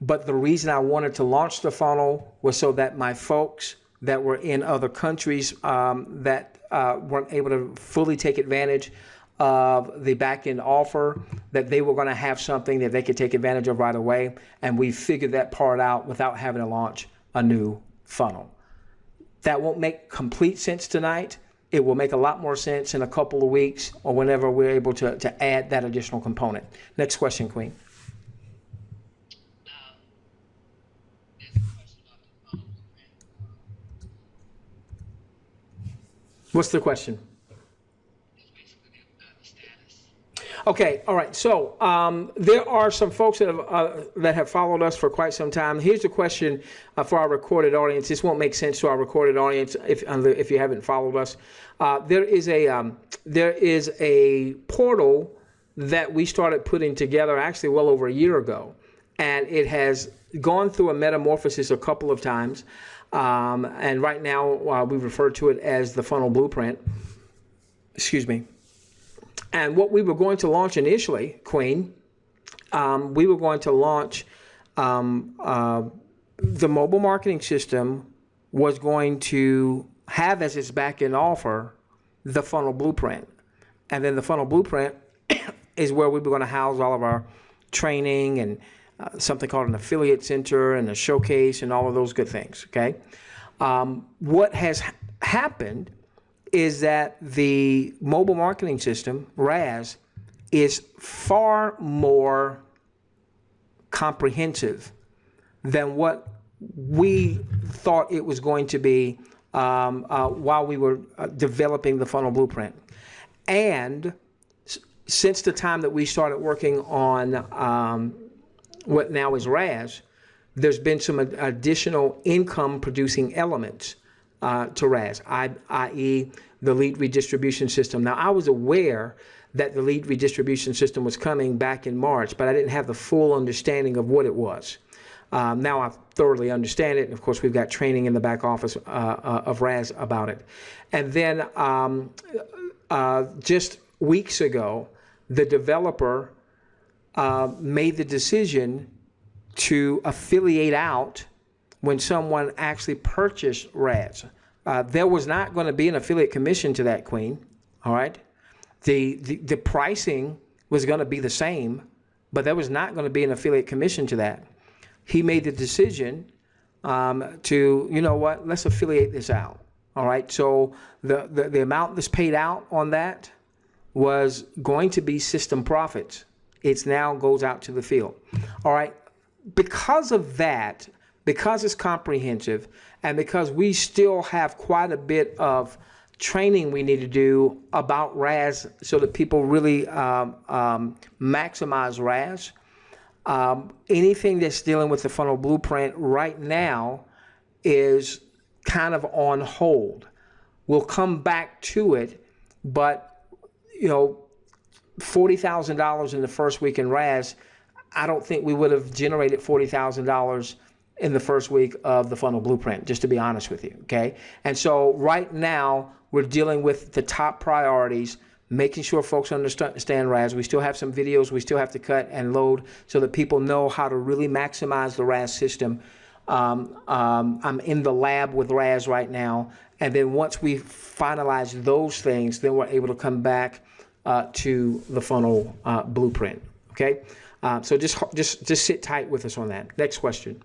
but the reason I wanted to launch the funnel was so that my folks that were in other countries that weren't able to fully take advantage of the back-end offer, that they were going to have something that they could take advantage of right away. And we figured that part out without having to launch a new funnel. That won't make complete sense tonight. It will make a lot more sense in a couple of weeks or whenever we're able to add that additional component. Next question, Queen. What's the question? Okay, all right. So there are some folks that have followed us for quite some time. Here's a question for our recorded audience. This won't make sense to our recorded audience if you haven't followed us. There is a portal that we started putting together actually well over a year ago, and it has gone through a metamorphosis a couple of times. And right now we refer to it as the funnel blueprint. Excuse me. And what we were going to launch initially, Queen, we were going to launch the mobile marketing system was going to have as its back-end offer the funnel blueprint. And then the funnel blueprint is where we were going to house all of our training and something called an affiliate center and a showcase and all of those good things, okay? What has happened is that the mobile marketing system, RAS, is far more comprehensive than what we thought it was going to be while we were developing the funnel blueprint. And since the time that we started working on what now is RAS, there's been some additional income producing elements to RAS, i.e. the lead redistribution system. Now, I was aware that the lead redistribution system was coming back in March, but I didn't have the full understanding of what it was. Now I thoroughly understand it, and of course we've got training in the back office of RAS about it. And then just weeks ago, the developer made the decision to affiliate out when someone actually purchased RAS. There was not going to be an affiliate commission to that, Queen. All right, the pricing was going to be the same, but there was not going to be an affiliate commission to that. He made the decision to, you know what, let's affiliate this out. All right, so the amount that's paid out on that was going to be system profits. It now goes out to the field. All right, because of that, because it's comprehensive, and because we still have quite a bit of training we need to do about RAS so that people really maximize RAS, anything that's dealing with the funnel blueprint right now is kind of on hold. We'll come back to it, but you know, $40,000 in the first week in RAS, I don't think we would have generated $40,000 in the first week of the funnel blueprint, just to be honest with you, okay? And so right now, we're dealing with the top priorities, making sure folks understand RAS. We still have some videos we still have to cut and load so that people know how to really maximize the RAS system. I'm in the lab with RAS right now, and then once we finalize those things, then we're able to come back to the funnel blueprint, okay? So just sit tight with us on that. Next question.